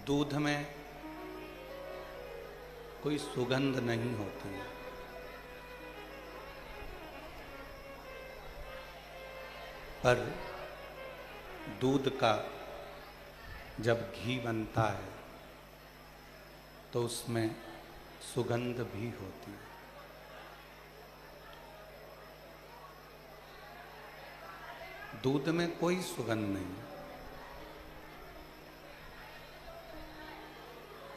दूध में कोई सुगंध नहीं होती है, पर दूध का जब घी बनता है तो उसमें सुगंध भी होती है। दूध में कोई सुगंध नहीं,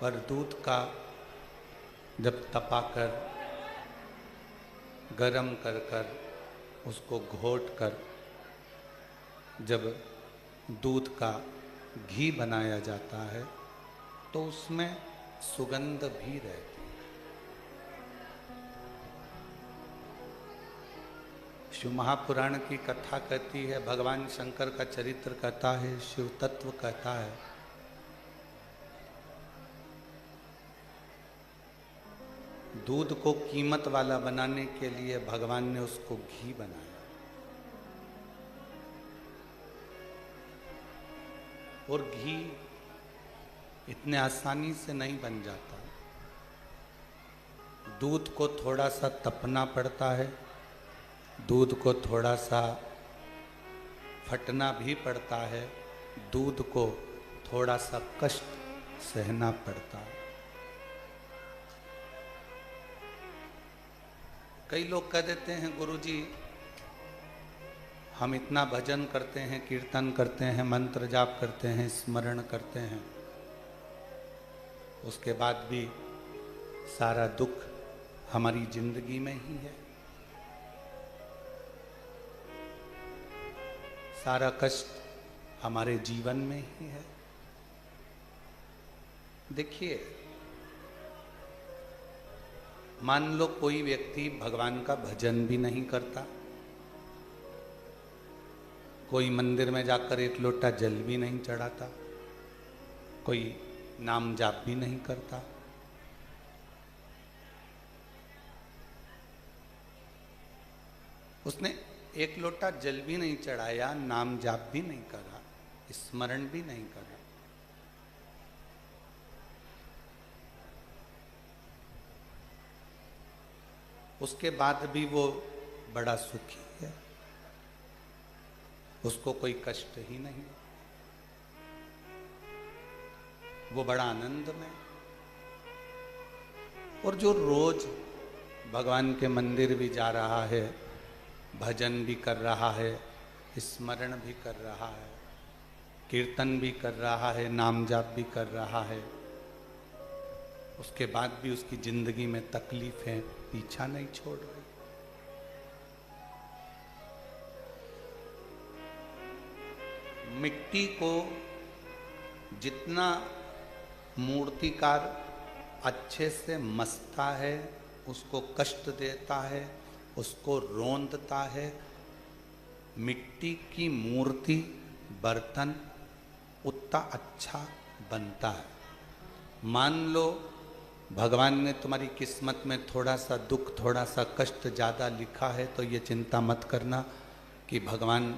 पर दूध का जब तपाकर गरम कर कर उसको घोट कर जब दूध का घी बनाया जाता है तो उसमें सुगंध भी रहती है। शिव महापुराण की कथा कहती है, भगवान शंकर का चरित्र कहता है, शिव तत्व कहता है, दूध को कीमत वाला बनाने के लिए भगवान ने उसको घी बनाया। और घी इतने आसानी से नहीं बन जाता, दूध को थोड़ा सा तपना पड़ता है, दूध को थोड़ा सा फटना भी पड़ता है, दूध को थोड़ा सा कष्ट सहना पड़ता है। कई लोग कह देते हैं, गुरुजी हम इतना भजन करते हैं, कीर्तन करते हैं, मंत्र जाप करते हैं, स्मरण करते हैं, उसके बाद भी सारा दुख हमारी जिंदगी में ही है, सारा कष्ट हमारे जीवन में ही है। देखिए, मान लो कोई व्यक्ति भगवान का भजन भी नहीं करता, कोई मंदिर में जाकर एक लोटा जल भी नहीं चढ़ाता, कोई नाम जाप भी नहीं करता, उसने एक लोटा जल भी नहीं चढ़ाया, नाम जाप भी नहीं करा, स्मरण भी नहीं करा, उसके बाद भी वो बड़ा सुखी है, उसको कोई कष्ट ही नहीं, वो बड़ा आनंद में। और जो रोज भगवान के मंदिर भी जा रहा है, भजन भी कर रहा है, स्मरण भी कर रहा है, कीर्तन भी कर रहा है, नाम जाप भी कर रहा है, उसके बाद भी उसकी जिंदगी में तकलीफें पीछा नहीं छोड़ रही। मिट्टी को जितना मूर्तिकार अच्छे से मसता है, उसको कष्ट देता है, उसको रोंदता है, मिट्टी की मूर्ति बर्तन उतना अच्छा बनता है। मान लो भगवान ने तुम्हारी किस्मत में थोड़ा सा दुख, थोड़ा सा कष्ट ज़्यादा लिखा है, तो ये चिंता मत करना कि भगवान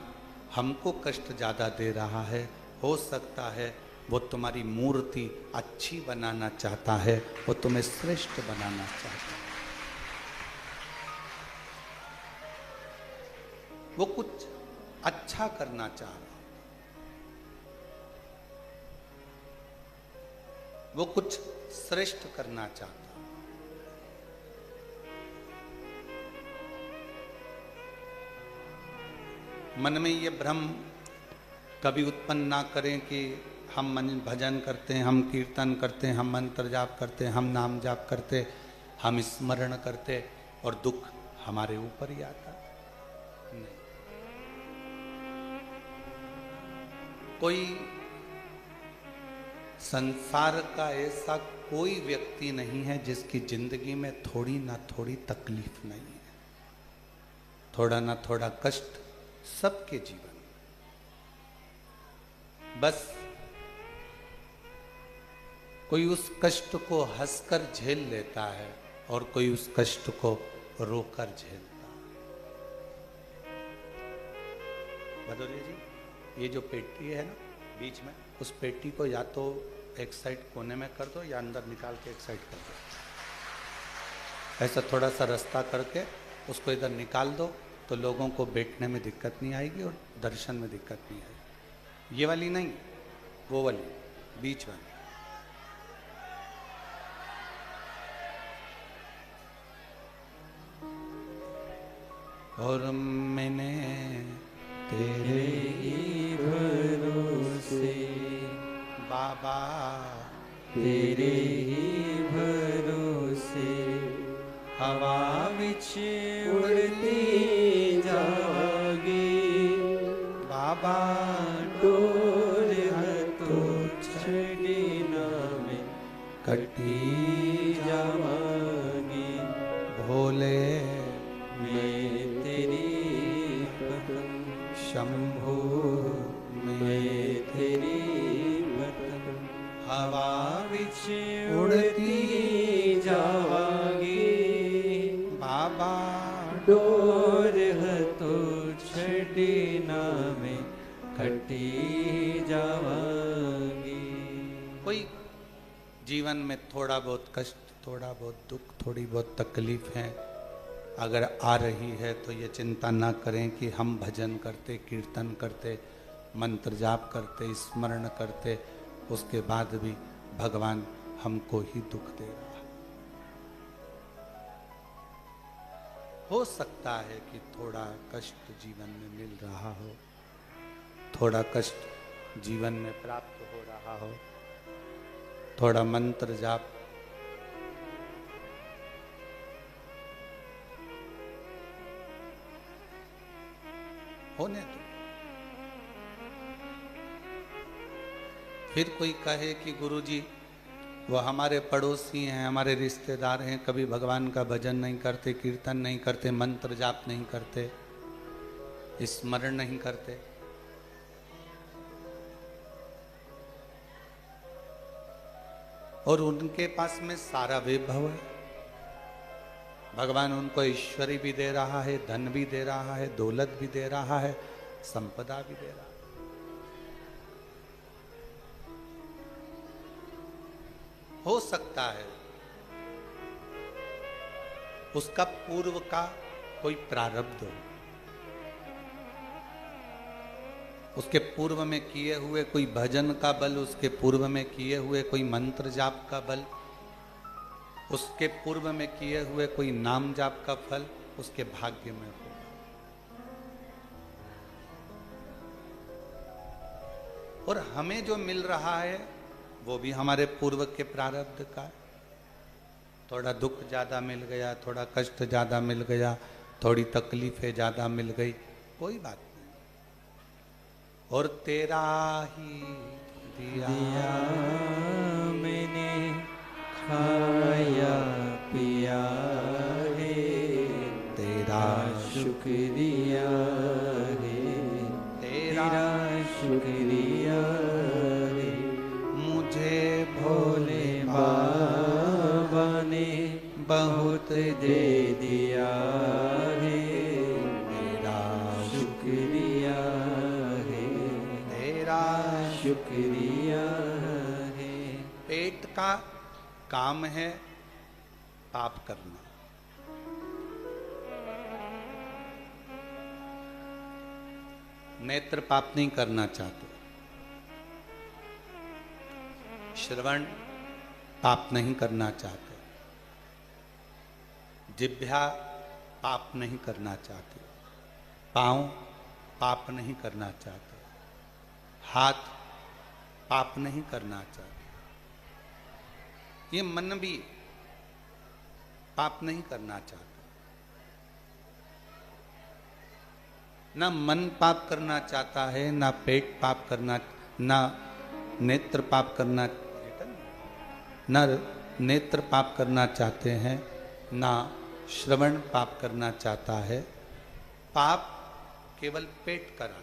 हमको कष्ट ज़्यादा दे रहा है। हो सकता है वो तुम्हारी मूर्ति अच्छी बनाना चाहता है, वो तुम्हें श्रेष्ठ बनाना चाहता है, वो कुछ अच्छा करना चाह रहा है, वो कुछ श्रेष्ठ करना चाहता है। मन में ये भ्रम कभी उत्पन्न ना करें कि हम भजन करते हैं, हम कीर्तन करते हैं, हम मंत्र जाप करते हैं, हम नाम जाप करते, हम स्मरण करते और दुख हमारे ऊपर ही आता। नहीं, कोई संसार का ऐसा कोई व्यक्ति नहीं है जिसकी जिंदगी में थोड़ी ना थोड़ी तकलीफ नहीं है, थोड़ा ना थोड़ा कष्ट सबके जीवन में। बस कोई उस कष्ट को हंसकर झेल लेता है और कोई उस कष्ट को रोकर झेलता है। भदौरिया जी, ये जो पेटी है ना बीच में, उस पेटी को या तो एक साइड कोने में कर दो या अंदर निकाल के एक साइड कर दो। ऐसा थोड़ा सा रास्ता करके उसको इधर निकाल दो तो लोगों को बैठने में दिक्कत नहीं आएगी और दर्शन में दिक्कत नहीं आएगी। ये वाली नहीं, वो वाली बीच वाली। और मैंने तेरे ही भरोसे बाबा, तेरे ही भरोसे हवा विच उड़ती जागी बाबा डोर हथों छड़ी नामे कटी जावांगी। भोले मैं तेरी पतंग शंभु मैं तेरी पतंग हवा विच उड़ती जावांगी बाबा डोर हथों छड़ी नामे कटी जावांगी। कोई जीवन में थोड़ा बहुत कष्ट, थोड़ा बहुत दुख, थोड़ी बहुत तकलीफ है अगर आ रही है तो ये चिंता ना करें कि हम भजन करते, कीर्तन करते, मंत्र जाप करते, स्मरण करते, उसके बाद भी भगवान हमको ही दुख दे रहा है। हो सकता है कि थोड़ा कष्ट जीवन में मिल रहा हो, थोड़ा कष्ट जीवन में प्राप्त हो रहा हो, थोड़ा मंत्र जाप होने दो। फिर कोई कहे कि गुरुजी वो हमारे पड़ोसी हैं, हमारे रिश्तेदार हैं, कभी भगवान का भजन नहीं करते, कीर्तन नहीं करते, मंत्र जाप नहीं करते, स्मरण नहीं करते। और उनके पास में सारा वैभव है, भगवान उनको ऐश्वर्य भी दे रहा है, धन भी दे रहा है, दौलत भी दे रहा है, संपदा भी दे रहा है। हो सकता है उसका पूर्व का कोई प्रारब्ध हो, उसके पूर्व में किए हुए कोई भजन का बल, उसके पूर्व में किए हुए कोई मंत्र जाप का बल, उसके पूर्व में किए हुए कोई नाम जाप का फल उसके भाग्य में हो। और हमें जो मिल रहा है वो भी हमारे पूर्व के प्रारब्ध का है। थोड़ा दुख ज्यादा मिल गया, थोड़ा कष्ट ज्यादा मिल गया, थोड़ी तकलीफें ज्यादा मिल गई, कोई बात नहीं। और तेरा ही दिया मैंने खाया पिया है, तेरा शुक्रिया है, तेरा शुक्रिया है। मुझे भोले बाबा ने बहुत दे दिया है, तेरा शुक्रिया है, तेरा शुक्रिया है। पेट का काम है पाप करना, नेत्र पाप नहीं करना चाहते, श्रवण पाप नहीं करना चाहते, जिह्वा पाप नहीं करना चाहते, पांव पाप नहीं करना चाहते, हाथ पाप नहीं करना चाहते, ये मन भी पाप नहीं करना चाहता। ना मन पाप करना चाहता है, ना पेट पाप करना, ना नेत्र पाप करना, ना नेत्र पाप करना चाहते हैं, ना श्रवण पाप करना चाहता है। पाप केवल पेट कराता है।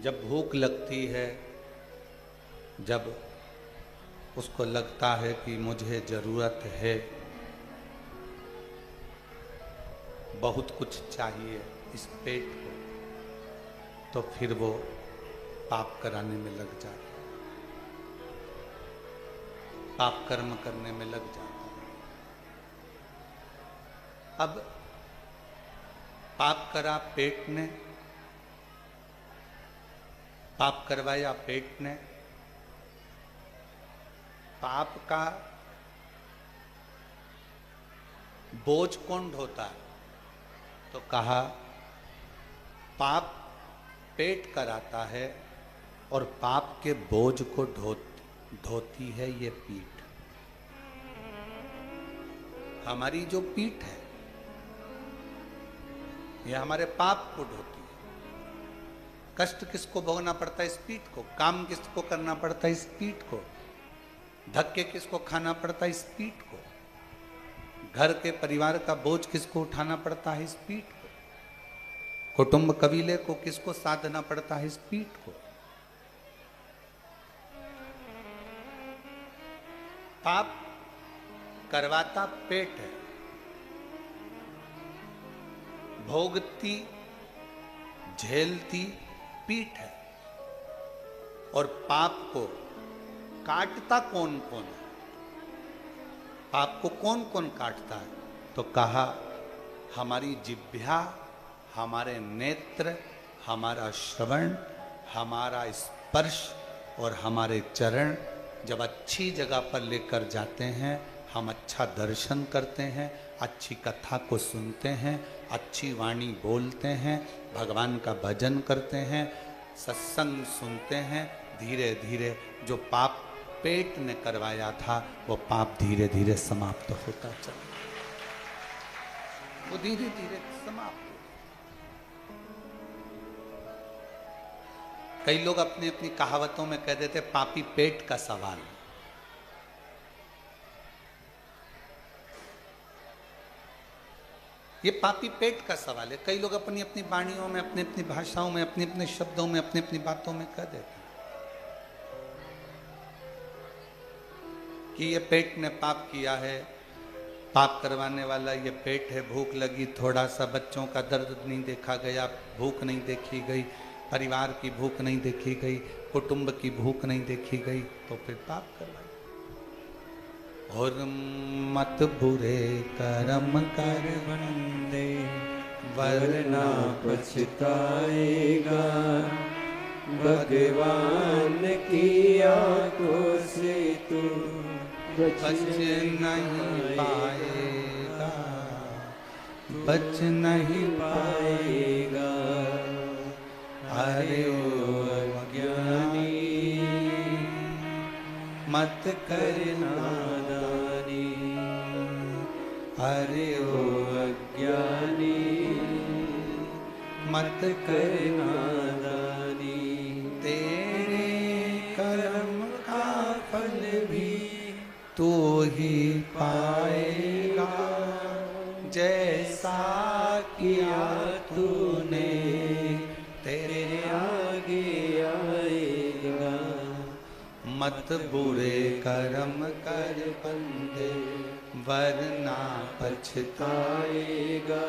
जब भूख लगती है, जब उसको लगता है कि मुझे जरूरत है, बहुत कुछ चाहिए इस पेट को, तो फिर वो पाप कराने में लग जाता है, पाप कर्म करने में लग जाता है। अब पाप करा पेट ने, पाप करवाया पेट ने, पाप का बोझ कौन ढोता है? तो कहा पाप पेट कराता है और पाप के बोझ को ढोती है ये पीठ। हमारी जो पीठ है ये हमारे पाप को ढोती है। कष्ट किसको भोगना पड़ता है? इस पीठ को। काम किसको करना पड़ता है? इस पीठ को। धक्के किसको खाना पड़ता है? इस पीठ को। घर के परिवार का बोझ किसको उठाना पड़ता है? इस पीठ को। कुटुंब कबीले को किसको साधना पड़ता है? इस पीठ को। पाप करवाता पेट है, भोगती झेलती पीठ है, और पाप को काटता कौन कौन है? पाप को कौन कौन काटता है? तो कहा हमारी जिह्वा, हमारे नेत्र, हमारा श्रवण, हमारा स्पर्श और हमारे चरण जब अच्छी जगह पर लेकर जाते हैं, हम अच्छा दर्शन करते हैं, अच्छी कथा को सुनते हैं, अच्छी वाणी बोलते हैं, भगवान का भजन करते हैं, सत्संग सुनते हैं, धीरे धीरे जो पाप पेट ने करवाया था वो पाप धीरे धीरे समाप्त होता चला, वो धीरे धीरे समाप्त हो। कई लोग अपनी अपनी कहावतों में कह देते पापी पेट का सवाल। ये पापी पेट का सवाल है। कई लोग अपनी अपनी वाणियों में, अपनी अपनी भाषाओं में, अपने अपने शब्दों में, अपनी अपनी बातों में कह देते हैं कि ये पेट ने पाप किया है, पाप करवाने वाला ये पेट है। भूख लगी, थोड़ा सा बच्चों का दर्द नहीं देखा गया, भूख नहीं देखी गई, परिवार की भूख नहीं देखी गई, कुटुंब की भूख नहीं देखी गई, तो फिर पाप करवाया। और मत बुरे कर्म कर बंदे, वरना पछताएगा, भगवान की आंखों से तू बच नहीं पाएगा, बच नहीं पाएगा। अरे ओ अज्ञानी मत कर नादानी, अरे ओ अज्ञानी मत कर नादानी। तेरे कर्म का फल भी तू ही पाएगा, जैसा किया तूने तेरे आगे आएगा। मत बुरे कर्म कर बंदे, वरना पछताएगा,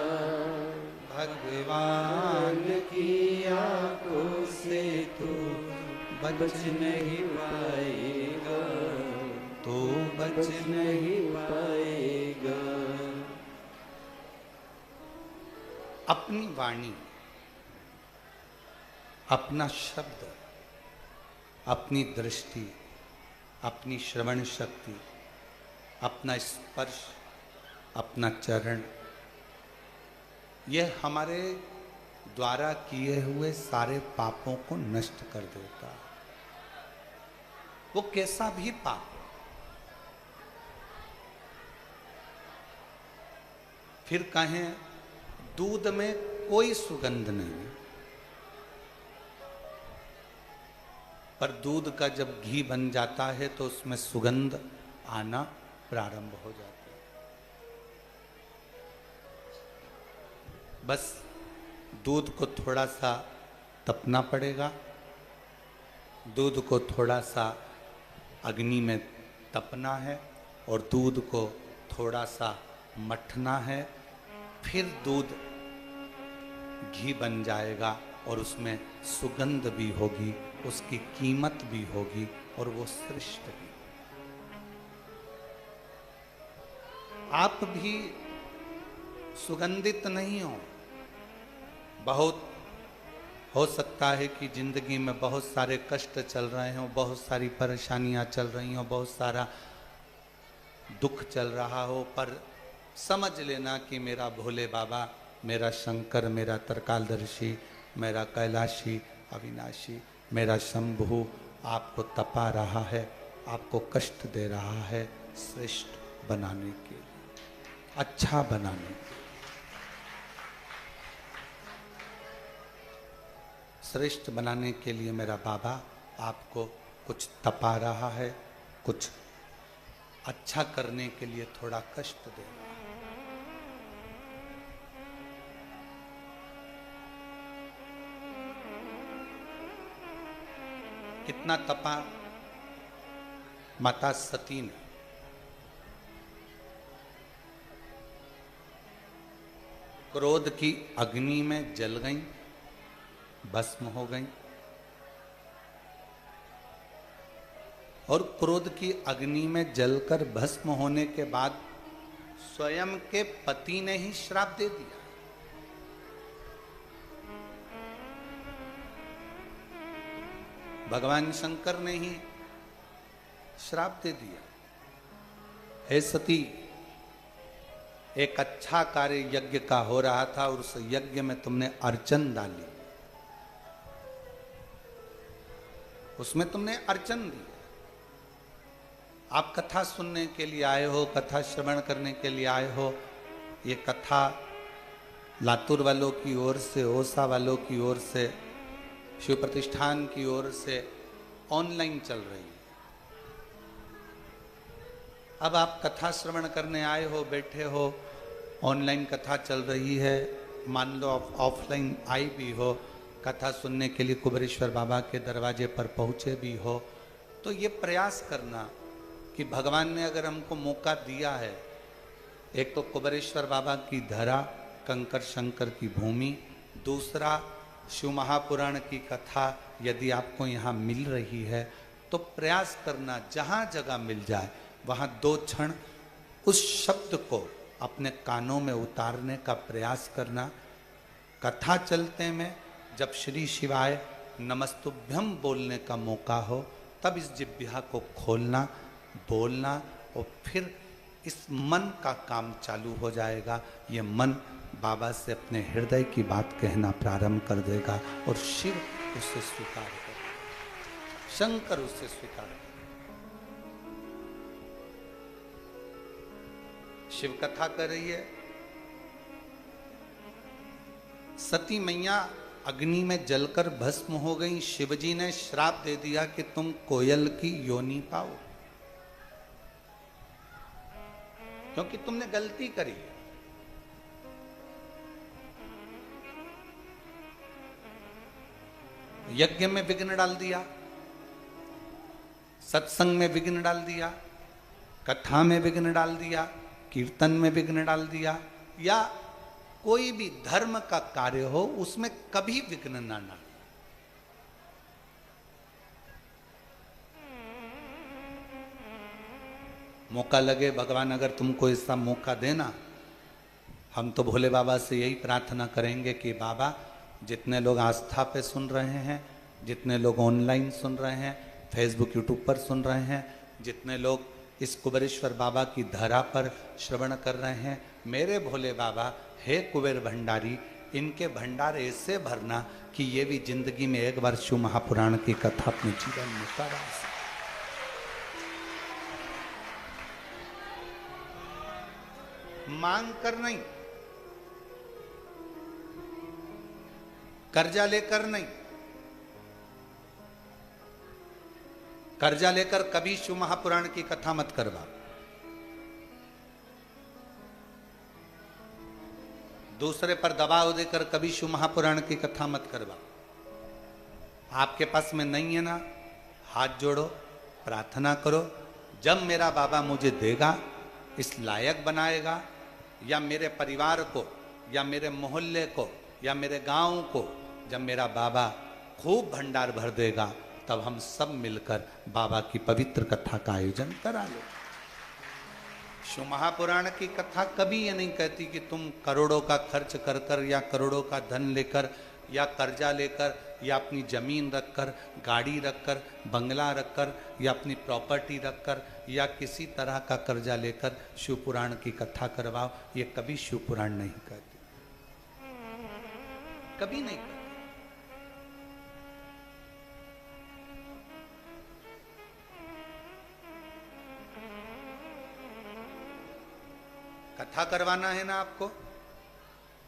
भगवान की आंखों से तू बच नहीं पाएगा, तू बच नहीं पाएगा। अपनी वाणी, अपना शब्द, अपनी दृष्टि, अपनी श्रवण शक्ति, अपना स्पर्श, अपना चरण, यह हमारे द्वारा किए हुए सारे पापों को नष्ट कर देता है। वो कैसा भी पाप, फिर कहें दूध में कोई सुगंध नहीं, पर दूध का जब घी बन जाता है तो उसमें सुगंध आना प्रारंभ हो जाती है। बस दूध को थोड़ा सा तपना पड़ेगा, दूध को थोड़ा सा अग्नि में तपना है और दूध को थोड़ा सा मठना है, फिर दूध घी बन जाएगा और उसमें सुगंध भी होगी, उसकी कीमत भी होगी और वो श्रेष्ठ भी। आप भी सुगंधित नहीं हो। बहुत हो सकता है कि जिंदगी में बहुत सारे कष्ट चल रहे हों, बहुत सारी परेशानियां चल रही हों, बहुत सारा दुख चल रहा हो, पर समझ लेना कि मेरा भोले बाबा, मेरा शंकर, मेरा तरकालदर्शी, मेरा कैलाशी अविनाशी, मेरा शंभु आपको तपा रहा है, आपको कष्ट दे रहा है श्रेष्ठ बनाने के लिए, अच्छा बनाने के लिए। श्रेष्ठ बनाने के लिए मेरा बाबा आपको कुछ तपा रहा है, कुछ अच्छा करने के लिए थोड़ा कष्ट दे रहा है। कितना तपा माता सती ने। क्रोध की अग्नि में जल गई, भस्म हो गई, और क्रोध की अग्नि में जलकर भस्म होने के बाद स्वयं के पति ने ही श्राप दे दिया। भगवान शंकर ने ही श्राप दे दिया। हे सती, एक अच्छा कार्य यज्ञ का हो रहा था और उस यज्ञ में तुमने अर्चन डाली, उसमें तुमने अर्चन दी। आप कथा सुनने के लिए आए हो, कथा श्रवण करने के लिए आए हो। ये कथा लातूर वालों की ओर से, ओसा वालों की ओर से, शिव प्रतिष्ठान की ओर से ऑनलाइन चल रही है। अब आप कथा श्रवण करने आए हो, बैठे हो, ऑनलाइन कथा चल रही है, मान लो आप ऑफलाइन आई भी हो, कथा सुनने के लिए कुबेरेश्वर बाबा के दरवाजे पर पहुंचे भी हो, तो ये प्रयास करना कि भगवान ने अगर हमको मौका दिया है, एक तो कुबेरेश्वर बाबा की धरा, कंकर शंकर की भूमि, दूसरा शिव महापुराण की कथा यदि आपको यहाँ मिल रही है तो प्रयास करना जहाँ जगह मिल जाए वहाँ 2 क्षण उस शब्द को अपने कानों में उतारने का प्रयास करना। कथा चलते में जब श्री शिवाय नमस्तुभ्यम बोलने का मौका हो तब इस जिह्वा को खोलना, बोलना, और फिर इस मन का काम चालू हो जाएगा। ये मन बाबा से अपने हृदय की बात कहना प्रारंभ कर देगा और शिव उसे स्वीकार करेगा, शंकर उसे स्वीकार करेगा। शिव कथा कर रही है, सती मैया अग्नि में जलकर भस्म हो गई। शिवजी ने श्राप दे दिया कि तुम कोयल की योनि पाओ, क्योंकि तुमने गलती करी। यज्ञ में विघ्न डाल दिया, सत्संग में विघ्न डाल दिया, कथा में विघ्न डाल दिया, कीर्तन में विघ्न डाल दिया, या कोई भी धर्म का कार्य हो उसमें कभी विघ्न ना डाल। मौका लगे, भगवान अगर तुमको ऐसा मौका देना, हम तो भोले बाबा से यही प्रार्थना करेंगे कि बाबा जितने लोग आस्था पे सुन रहे हैं, जितने लोग ऑनलाइन सुन रहे हैं, फेसबुक यूट्यूब पर सुन रहे हैं, जितने लोग इस कुबेरेश्वर बाबा की धरा पर श्रवण कर रहे हैं, मेरे भोले बाबा हे कुबेर भंडारी, इनके भंडार ऐसे भरना कि ये भी जिंदगी में एक बार शिव महापुराण की कथा अपने जीवन में करा सके। मांग कर नहीं, कर्जा लेकर नहीं, कर्जा लेकर कभी शिव महापुराण की कथा मत करवा। दूसरे पर दबाव देकर कभी शिव महापुराण की कथा मत करवा। आपके पास में नहीं है ना, हाथ जोड़ो, प्रार्थना करो, जब मेरा बाबा मुझे देगा, इस लायक बनाएगा, या मेरे परिवार को, या मेरे मोहल्ले को, या मेरे गांव को, जब मेरा बाबा खूब भंडार भर देगा तब हम सब मिलकर बाबा की पवित्र कथा का आयोजन करा लो। शिव महापुराण की कथा कभी ये नहीं कहती कि तुम करोड़ों का खर्च कर कर या करोड़ों का धन लेकर या कर्जा लेकर या अपनी जमीन रखकर, गाड़ी रखकर, बंगला रखकर या अपनी प्रॉपर्टी रखकर या किसी तरह का कर्जा लेकर शिव पुराण की कथा करवाओ। ये कभी शिव पुराण नहीं कहती, कभी नहीं कहती। कथा करवाना है ना आपको,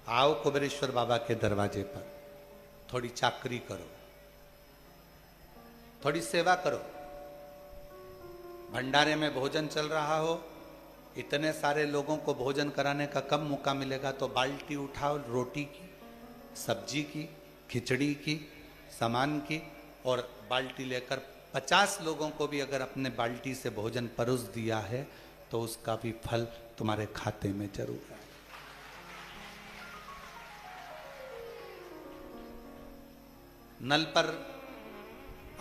आओ कुबेरेश्वर बाबा के दरवाजे पर, थोड़ी चाकरी करो, थोड़ी सेवा करो। भंडारे में भोजन चल रहा हो, इतने सारे लोगों को भोजन कराने का कब मौका मिलेगा, तो बाल्टी उठाओ रोटी की, सब्जी की, खिचड़ी की, सामान की, और बाल्टी लेकर 50 लोगों को भी अगर अपने बाल्टी से भोजन परोस दिया है तो उसका भी फल तुम्हारे खाते में जरूर है। नल पर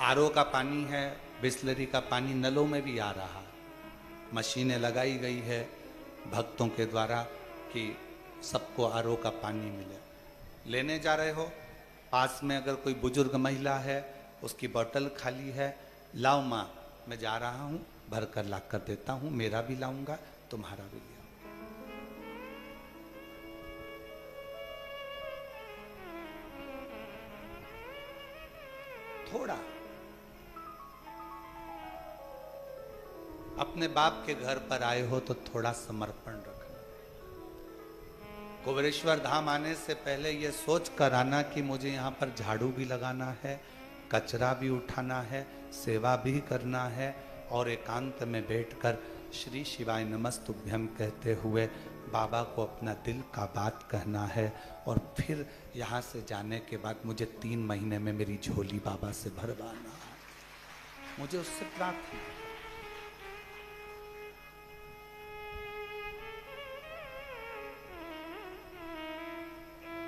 आरओ का पानी है, बिस्लरी का पानी नलों में भी आ रहा, मशीनें लगाई गई है भक्तों के द्वारा कि सबको आरओ का पानी मिले। लेने जा रहे हो, पास में अगर कोई बुजुर्ग महिला है, उसकी बोतल खाली है, लाओ माँ मैं जा रहा हूँ, भर कर ला कर देता हूँ, मेरा भी लाऊंगा तुम्हारा भी ले आओ। थोड़ा अपने बाप के घर पर आए हो तो थोड़ा समर्पण रखना। कुबेरेश्वर धाम आने से पहले यह सोच कर आना कि मुझे यहाँ पर झाड़ू भी लगाना है, कचरा भी उठाना है, सेवा भी करना है, और एकांत में बैठकर श्री शिवाय नमस्तुभ्यम कहते हुए बाबा को अपना दिल का बात कहना है। और फिर यहाँ से जाने के बाद मुझे 3 महीने में मेरी झोली बाबा से भरवाना है, मुझे उससे प्रार्थना है।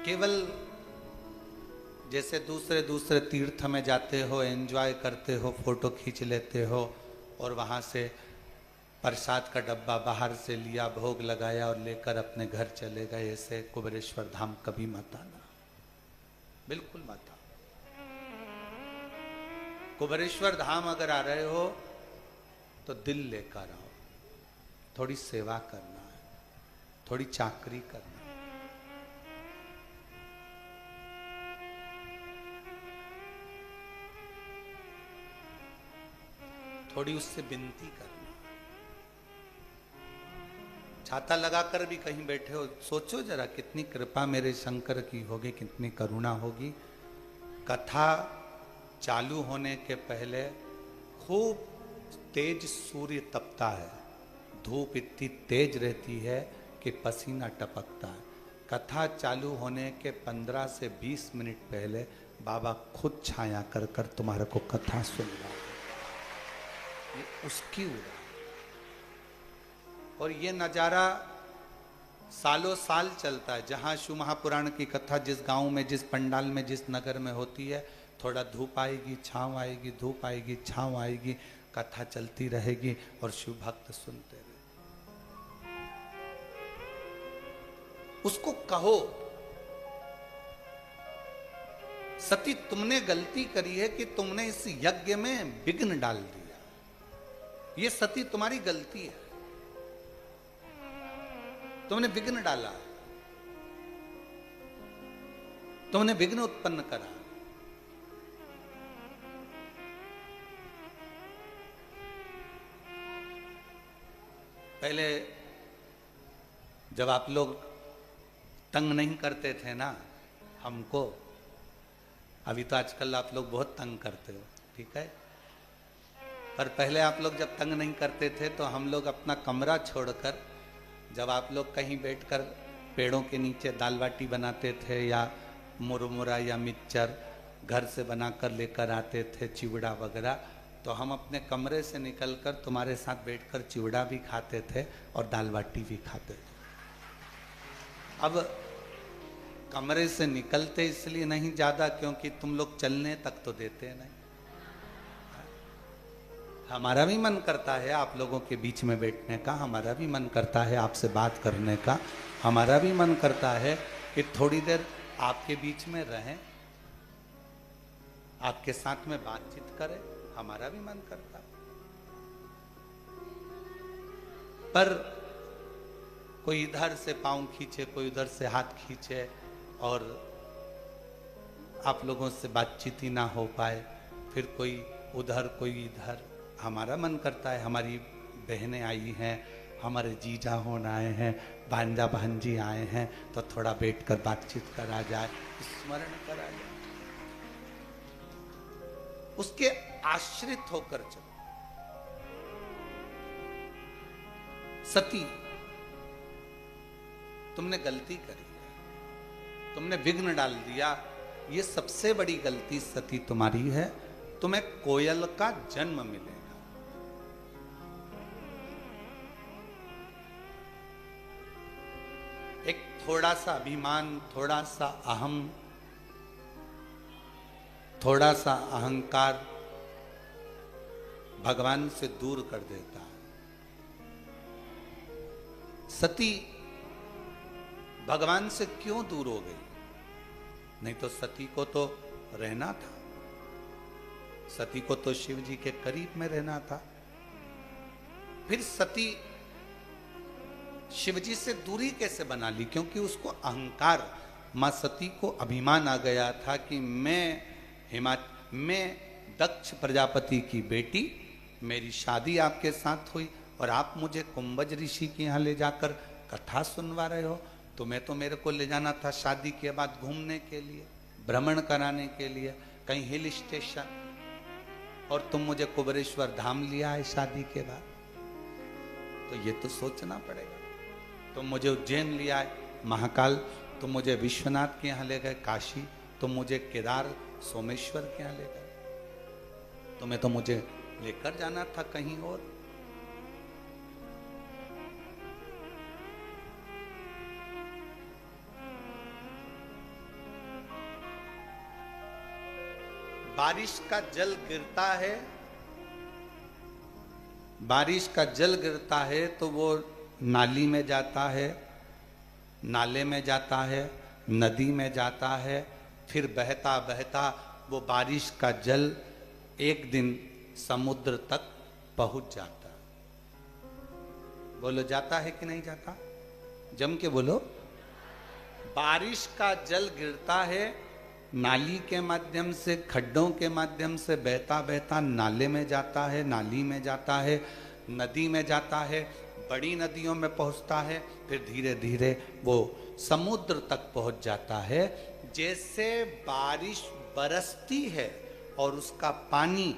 केवल जैसे दूसरे दूसरे तीर्थ में जाते हो, एंजॉय करते हो, फोटो खींच लेते हो और वहाँ से प्रसाद का डब्बा बाहर से लिया, भोग लगाया और लेकर अपने घर चले गए, ऐसे कुबेरेश्वर धाम कभी मत आना, बिल्कुल मत आना। कुबेरेश्वर धाम अगर आ रहे हो तो दिल लेकर आओ, थोड़ी सेवा करना है, थोड़ी चाकरी करना है, थोड़ी उससे विनती करना। छाता लगाकर भी कहीं बैठे हो, सोचो जरा कितनी कृपा मेरे शंकर की होगी, कितनी करुणा होगी। कथा चालू होने के पहले खूब तेज सूर्य तपता है, धूप इतनी तेज रहती है कि पसीना टपकता है। कथा चालू होने के 15 से 20 मिनट पहले बाबा खुद छाया कर कर तुम्हारे को कथा सुनवा, ये उसकी उड़ा। और ये नज़ारा सालों साल चलता है। जहाँ शिव महापुराण की कथा जिस गांव में, जिस पंडाल में, जिस नगर में होती है, थोड़ा धूप आएगी, छाँव आएगी, धूप आएगी, छाँव आएगी, कथा चलती रहेगी और शिव भक्त सुनते रहेंगे। उसको कहो, सती तुमने गलती करी है कि तुमने इस यज्ञ में विघ्न डाल दिया, ये सती तुम्हारी गलती है, तुमने विघ्न डाला, तुमने विघ्न उत्पन्न करा। पहले जब आप लोग तंग नहीं करते थे ना हमको, अभी तो आजकल आप लोग बहुत तंग करते हो, ठीक है, पर पहले आप लोग जब तंग नहीं करते थे तो हम लोग अपना कमरा छोड़कर, जब आप लोग कहीं बैठकर पेड़ों के नीचे दाल बाटी बनाते थे या मुरमुरा या मिक्सचर घर से बनाकर लेकर आते थे, चिवड़ा वगैरह, तो हम अपने कमरे से निकलकर तुम्हारे साथ बैठकर चिवड़ा भी खाते थे और दाल बाटी भी खाते थे। अब कमरे से निकलते इसलिए नहीं ज्यादा क्योंकि तुम लोग चलने तक तो देते नहीं। हमारा भी मन करता है आप लोगों के बीच में बैठने का, हमारा भी मन करता है आपसे बात करने का, हमारा भी मन करता है कि थोड़ी देर आपके बीच में रहें, आपके साथ में बातचीत करें, हमारा भी मन करता है। पर कोई इधर से पांव खींचे, कोई उधर से हाथ खींचे और आप लोगों से बातचीत ही ना हो पाए, फिर कोई उधर कोई इधर। हमारा मन करता है, हमारी बहनें आई हैं, हमारे जीजा होन आए हैं, भांजा भांजी आए हैं, तो थोड़ा बैठकर बातचीत करा जाए, स्मरण करा जाए, उसके आश्रित होकर चलो। सती, तुमने गलती करी है, तुमने विघ्न डाल दिया, ये सबसे बड़ी गलती सती तुम्हारी है। तुम्हें कोयल का जन्म मिलेगा। एक थोड़ा सा अभिमान, थोड़ा सा अहम, थोड़ा सा अहंकार भगवान से दूर कर देता है। सती भगवान से क्यों दूर हो गई? नहीं तो सती को तो रहना था, सती को तो शिव जी के करीब में रहना था। फिर सती शिव जी से दूरी कैसे बना ली? क्योंकि उसको अहंकार, मां सती को अभिमान आ गया था कि मैं दक्ष प्रजापति की बेटी, मेरी शादी आपके साथ हुई और आप मुझे कुंभज ऋषि के यहाँ ले जाकर कथा सुनवा रहे हो। तुम्हें तो मेरे को ले जाना था शादी के बाद घूमने के लिए, भ्रमण कराने के लिए, कहीं हिल स्टेशन, और तुम मुझे कुबेरेश्वर धाम लिया है शादी के बाद। तो ये तो सोचना पड़ेगा। तुम मुझे उज्जैन लिया है, महाकाल, तुम मुझे विश्वनाथ के यहाँ ले गए, काशी, तुम मुझे केदार सोमेश्वर के यहाँ ले गए, तुम्हें तो मुझे लेकर जाना था कहीं और। बारिश का जल गिरता है, बारिश का जल गिरता है तो वो नाली में जाता है, नाले में जाता है, नदी में जाता है, फिर बहता बहता वो बारिश का जल एक दिन समुद्र तक पहुंच जाता है। बोलो, जाता है कि नहीं जाता? जम के बोलो। बारिश का जल गिरता है, नाली के माध्यम से, खड्डों के माध्यम से बहता बहता नाले में जाता है, नाली में जाता है, नदी में जाता है, बड़ी नदियों में पहुंचता है, फिर धीरे धीरे वो समुद्र तक पहुंच जाता है। जैसे बारिश बरसती है और उसका पानी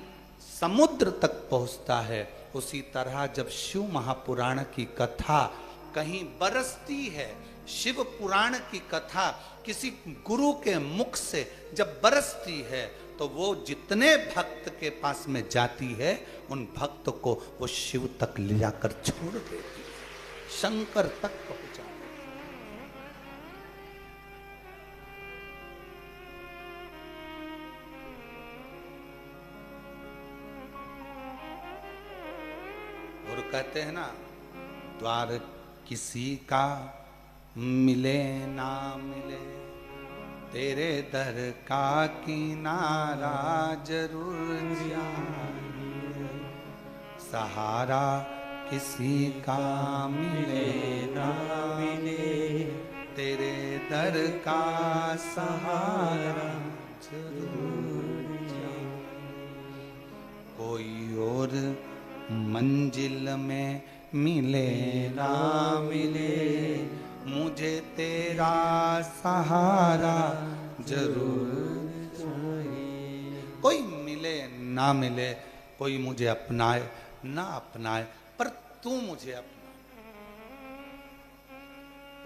समुद्र तक पहुंचता है, उसी तरह जब शिव महापुराण की कथा कहीं बरसती है, शिव पुराण की कथा किसी गुरु के मुख से जब बरसती है, तो वो जितने भक्त के पास में जाती है, उन भक्त को वो शिव तक ले जाकर छोड़ देती है, शंकर तक पहुंचा देती है। और कहते हैं ना, द्वार किसी का मिले ना मिले, तेरे दर का किनारा जरूर जाए। सहारा किसी का मिले ना मिले, तेरे दर का सहारा जरूर जाए। कोई और मंजिल में मिले ना मिले, मुझे तेरा सहारा जरूर चाहिए। कोई मिले ना मिले, कोई मुझे अपनाए ना अपनाए, पर तू मुझे अपना।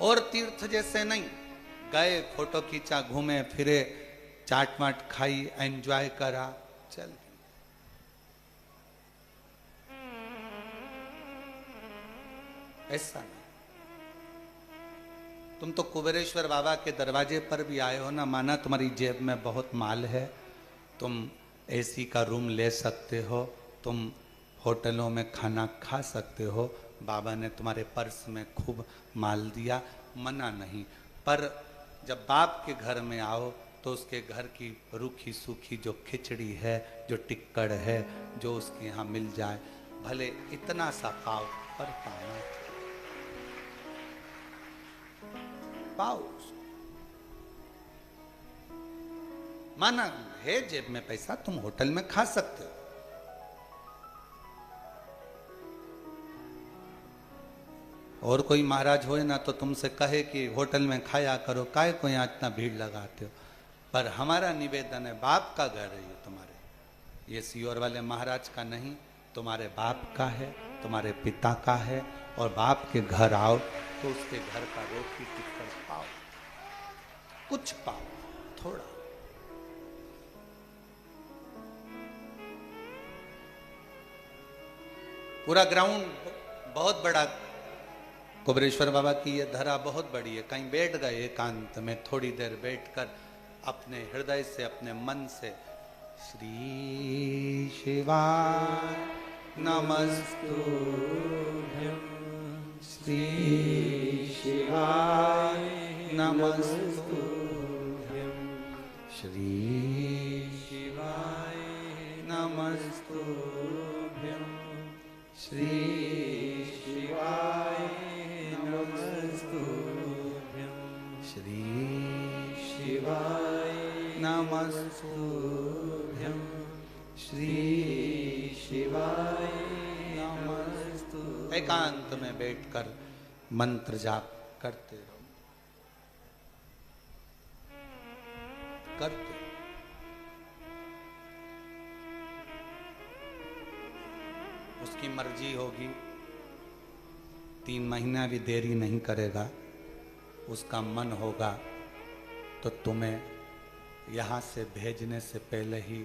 और तीर्थ जैसे नहीं, गए, फोटो खींचा, घूमे फिरे, चाट माट खाई, एंजॉय करा, चल। ऐसा नहीं। तुम तो कुबेरेश्वर बाबा के दरवाजे पर भी आए हो ना, माना तुम्हारी जेब में बहुत माल है, तुम एसी का रूम ले सकते हो, तुम होटलों में खाना खा सकते हो, बाबा ने तुम्हारे पर्स में खूब माल दिया, मना नहीं। पर जब बाप के घर में आओ तो उसके घर की रूखी सूखी जो खिचड़ी है, जो टिक्कड़ है, जो उसके यहाँ मिल जाए, भले इतना सा पाओ, पर पाना पाओ। माना है जेब में पैसा, तुम होटल में खा सकते हो, और कोई महाराज होए ना तो तुमसे कहे कि होटल में खाया करो, काहे को यहाँ इतना भीड़ लगाते हो। पर हमारा निवेदन है, बाप का घर है ये तुम्हारे, ये सीहोर वाले महाराज का नहीं, तुम्हारे बाप का है, तुम्हारे पिता का है। और बाप के घर आओ तो उसके घर का रोटी टिक्कड़ पाओ, कुछ पाओ, थोड़ा। पूरा ग्राउंड बहुत बड़ा, कुबेरेश्वर बाबा की ये धरा बहुत बड़ी है। कहीं बैठ गए एकांत में, थोड़ी देर बैठकर अपने हृदय से, अपने मन से श्री शिवाय नमस्तुभ्यं, श्री शिवाय नमस्तुभ्यं, श्री शिवाय नमस्तुभ्यं, श्री शिवाय नमस्तुभ्यं, श्री शिवाय नमस्तुभ्यं, श्री शिवाय नमस्तुभ्यं। एकांत में बैठकर मंत्र जाप करते रहो, करते। उसकी मर्जी होगी, 3 महीना भी देरी नहीं करेगा, उसका मन होगा तो तुम्हें यहाँ से भेजने से पहले ही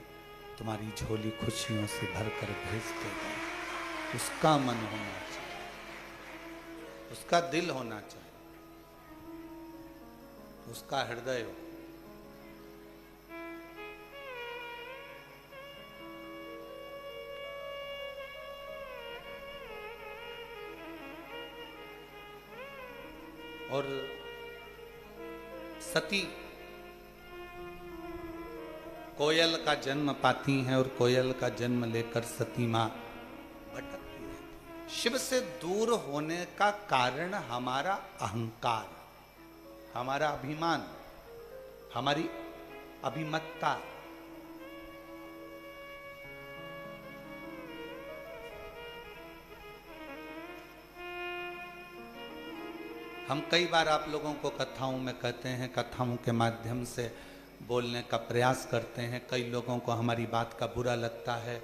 तुम्हारी झोली खुशियों से भरकर भेज देगा। उसका मन होना चाहिए, उसका दिल होना चाहिए, उसका हृदय हो। और सती कोयल का जन्म पाती हैं और कोयल का जन्म लेकर सती मां भटकती है। शिव से दूर होने का कारण हमारा अहंकार, हमारा अभिमान, हमारी अभिमत्ता। हम कई बार आप लोगों को कथाओं में कहते हैं, कथाओं के माध्यम से बोलने का प्रयास करते हैं। कई लोगों को हमारी बात का बुरा लगता है,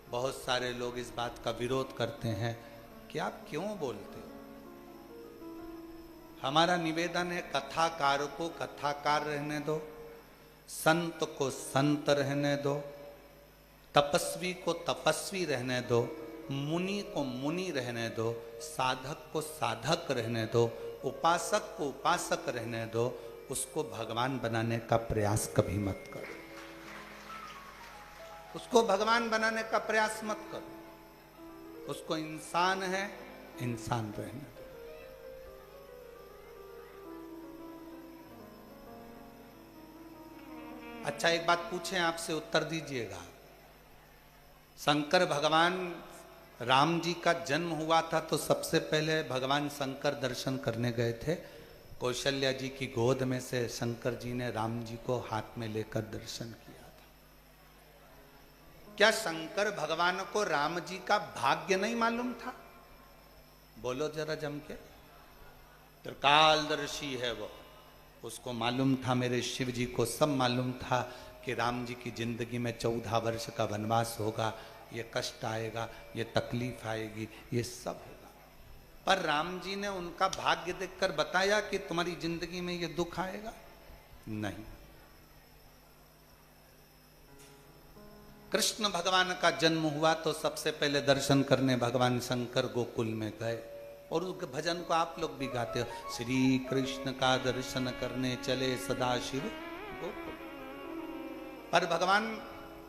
बहुत सारे लोग इस बात का विरोध करते हैं कि आप क्यों बोलते हो। हमारा निवेदन है, कथाकार को कथाकार रहने दो, संत को संत रहने दो, तपस्वी को तपस्वी रहने दो, मुनि को मुनि रहने दो, साधक को साधक रहने दो, उपासक को उपासक रहने दो। उसको भगवान बनाने का प्रयास कभी मत करो, उसको भगवान बनाने का प्रयास मत करो। उसको इंसान है, इंसान रहने दो। अच्छा, एक बात पूछें, आपसे उत्तर दीजिएगा। शंकर भगवान राम जी का जन्म हुआ था तो सबसे पहले भगवान शंकर दर्शन करने गए थे। कौशल्या जी की गोद में से शंकर जी ने राम जी को हाथ में लेकर दर्शन किया था। क्या शंकर भगवान को राम जी का भाग्य नहीं मालूम था? बोलो जरा जम के। त्रिकालदर्शी है वो, उसको मालूम था, मेरे शिव जी को सब मालूम था कि राम जी की जिंदगी में 14 वर्ष का वनवास होगा, ये कष्ट आएगा, ये तकलीफ आएगी, ये सब होगा। पर राम जी ने उनका भाग्य देखकर बताया कि तुम्हारी जिंदगी में ये दुख आएगा? नहीं। कृष्ण भगवान का जन्म हुआ तो सबसे पहले दर्शन करने भगवान शंकर गोकुल में गए। और उस भजन को आप लोग भी गाते हो, श्री कृष्ण का दर्शन करने चले सदाशिव गोकुल। पर भगवान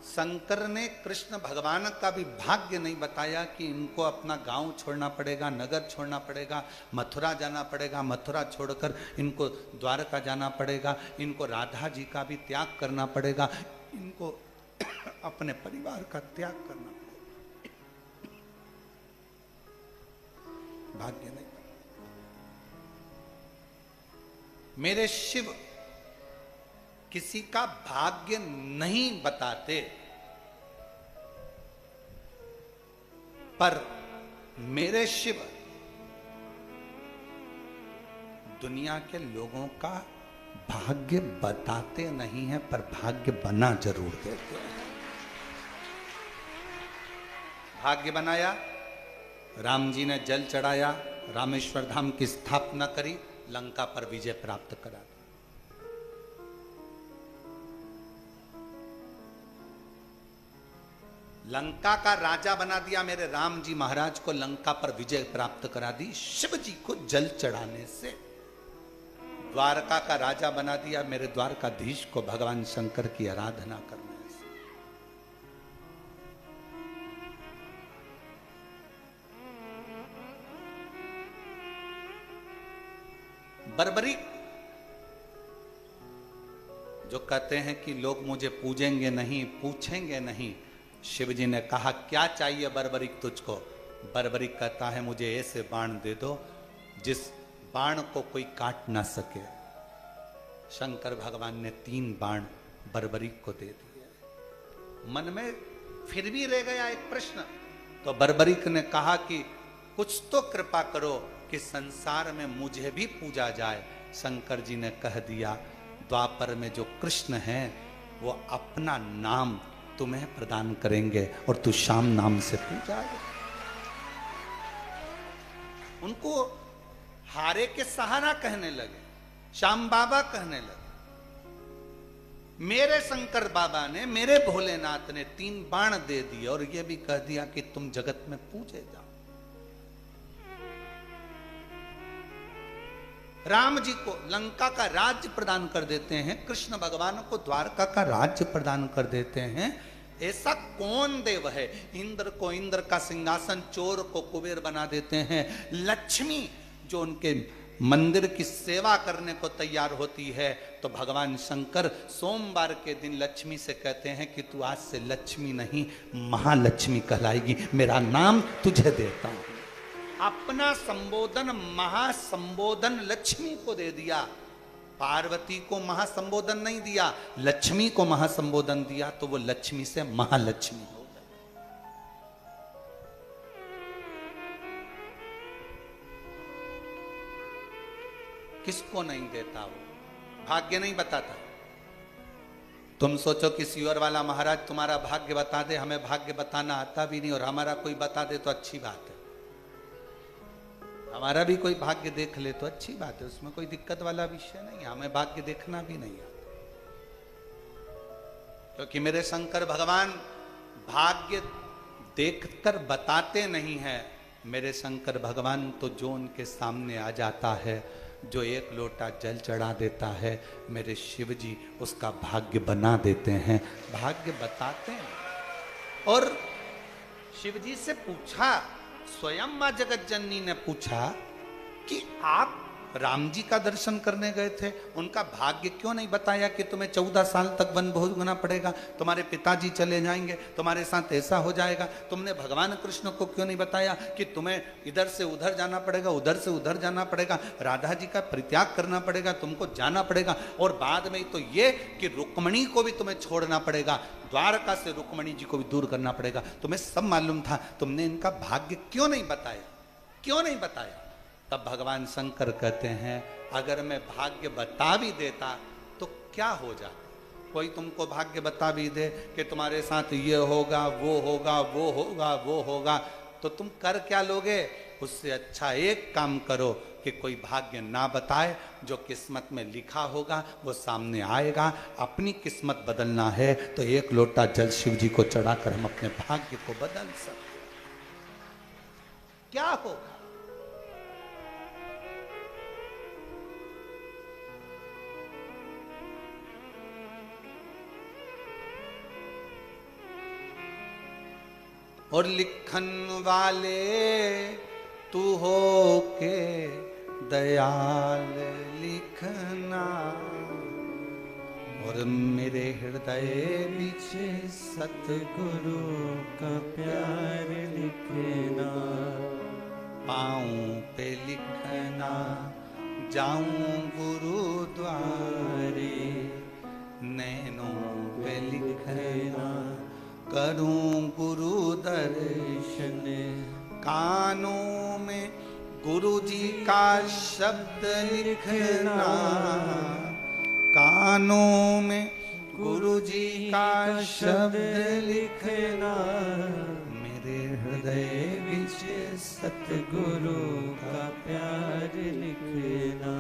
शंकर ने कृष्ण भगवान का भी भाग्य नहीं बताया कि इनको अपना गांव छोड़ना पड़ेगा, नगर छोड़ना पड़ेगा, मथुरा जाना पड़ेगा, मथुरा छोड़कर इनको द्वारका जाना पड़ेगा, इनको राधा जी का भी त्याग करना पड़ेगा, इनको अपने परिवार का त्याग करना पड़ेगा। भाग्य नहीं। मेरे शिव किसी का भाग्य नहीं बताते, पर मेरे शिव दुनिया के लोगों का भाग्य बताते नहीं है, पर भाग्य बना जरूर देते हैं। भाग्य बनाया, राम जी ने जल चढ़ाया, रामेश्वर धाम की स्थापना करी, लंका पर विजय प्राप्त करा। लंका का राजा बना दिया मेरे राम जी महाराज को, लंका पर विजय प्राप्त करा दी शिव जी को जल चढ़ाने से। द्वारका का राजा बना दिया मेरे द्वारकाधीश को भगवान शंकर की आराधना करने से। बर्बरी जो कहते हैं कि लोग मुझे पूजेंगे नहीं, पूछेंगे नहीं, शिव जी ने कहा क्या चाहिए बर्बरिक तुझको? बर्बरिक कहता है मुझे ऐसे बाण दे दो जिस बाण को कोई काट ना सके। शंकर भगवान ने 3 बाण बर्बरिक को दे दिए। मन में फिर भी रह गया एक प्रश्न, तो बर्बरिक ने कहा कि कुछ तो कृपा करो कि संसार में मुझे भी पूजा जाए। शंकर जी ने कह दिया द्वापर में जो कृष्ण हैं वो अपना नाम तुम्हें प्रदान करेंगे और तू श्याम नाम से पूजा। उनको हारे के सहारा कहने लगे, श्याम बाबा कहने लगे। मेरे शंकर बाबा ने, मेरे भोलेनाथ ने 3 बाण दे दिए और यह भी कह दिया कि तुम जगत में पूजे जाओ। राम जी को लंका का राज्य प्रदान कर देते हैं, कृष्ण भगवान को द्वारका का राज्य प्रदान कर देते हैं। ऐसा कौन देव है? इंद्र को इंद्र का सिंहासन, चोर को कुबेर बना देते हैं। लक्ष्मी जो उनके मंदिर की सेवा करने को तैयार होती है, तो भगवान शंकर सोमवार के दिन लक्ष्मी से कहते हैं कि तू आज से लक्ष्मी नहीं महालक्ष्मी कहलाएगी, मेरा नाम तुझे देता हूं। अपना संबोधन महासंबोधन लक्ष्मी को दे दिया। पार्वती को महासंबोधन नहीं दिया, लक्ष्मी को महासंबोधन दिया, तो वो लक्ष्मी से महालक्ष्मी हो गई। किसको नहीं देता? वो भाग्य नहीं बताता। तुम सोचो कि सियोर वाला महाराज तुम्हारा भाग्य बता दे, हमें भाग्य बताना आता भी नहीं, और हमारा कोई बता दे तो अच्छी बात है। हमारा भी कोई भाग्य देख ले तो अच्छी बात है, उसमें कोई दिक्कत वाला विषय नहीं है। हमें भाग्य देखना भी नहीं आता, क्योंकि मेरे शंकर भगवान भाग्य देखकर बताते नहीं है। मेरे शंकर भगवान तो जो उनके सामने आ जाता है, जो 1 लोटा जल चढ़ा देता है, मेरे शिव जी उसका भाग्य बना देते हैं, भाग्य बताते हैं। और शिव जी से पूछा, स्वयं मां जगत जननी ने पूछा कि आप राम जी का दर्शन करने गए थे, उनका भाग्य क्यों नहीं बताया कि तुम्हें 14 साल तक वन भोगना पड़ेगा, तुम्हारे पिताजी चले जाएंगे, तुम्हारे साथ ऐसा हो जाएगा। तुमने भगवान कृष्ण को क्यों नहीं बताया कि तुम्हें इधर से उधर जाना पड़ेगा, उधर से उधर जाना पड़ेगा, राधा जी का परित्याग करना पड़ेगा, तुमको जाना पड़ेगा, और बाद में तो ये कि रुक्मणी को भी तुम्हें छोड़ना पड़ेगा, द्वारका से रुक्मणी जी को भी दूर करना पड़ेगा। तुम्हें सब मालूम था, तुमने इनका भाग्य क्यों नहीं बताया? क्यों नहीं बताया? तब भगवान शंकर कहते हैं अगर मैं भाग्य बता भी देता तो क्या हो जाता? कोई तुमको भाग्य बता भी दे कि तुम्हारे साथ ये होगा, वो होगा, वो होगा, वो होगा, तो तुम कर क्या लोगे? उससे अच्छा एक काम करो कि कोई भाग्य ना बताए, जो किस्मत में लिखा होगा वो सामने आएगा। अपनी किस्मत बदलना है तो 1 लोटा जल शिव जी को चढ़ाकर हम अपने भाग्य को बदल सकते। क्या होगा? और लिखन वाले तू हो के दयाल लिखना, और मेरे हृदय पीछे सतगुरु का प्यार लिखना, पाँव पे लिखना जाऊं गुरुद्वारे, नैनों पे लिखना करूं गुरु दर्शन, कानों में गुरु जी का शब्द लिखना, कानों में गुरु जी का शब्द लिखना, मेरे हृदय बीच सतगुरु का प्यार लिखना,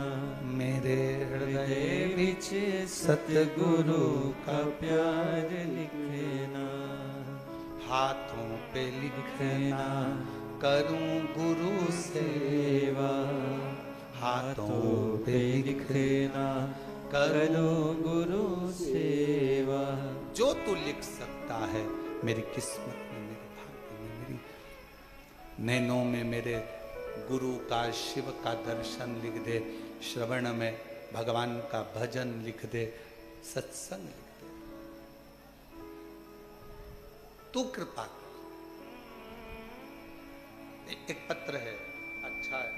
मेरे हृदय बीच सतगुरु का प्यार लिखना, हाथों पे लिखना करूं गुरु सेवा, हाथों पे लिखना करूं गुरु सेवा, जो तू लिख सकता है मेरी किस्मत में, मेरे भाग्य में, मेरी नैनों में मेरे गुरु का शिव का दर्शन लिख दे, श्रवण में भगवान का भजन लिख दे, सत्संग लिख दे, तू कृपा कर। एक पत्र है, अच्छा है,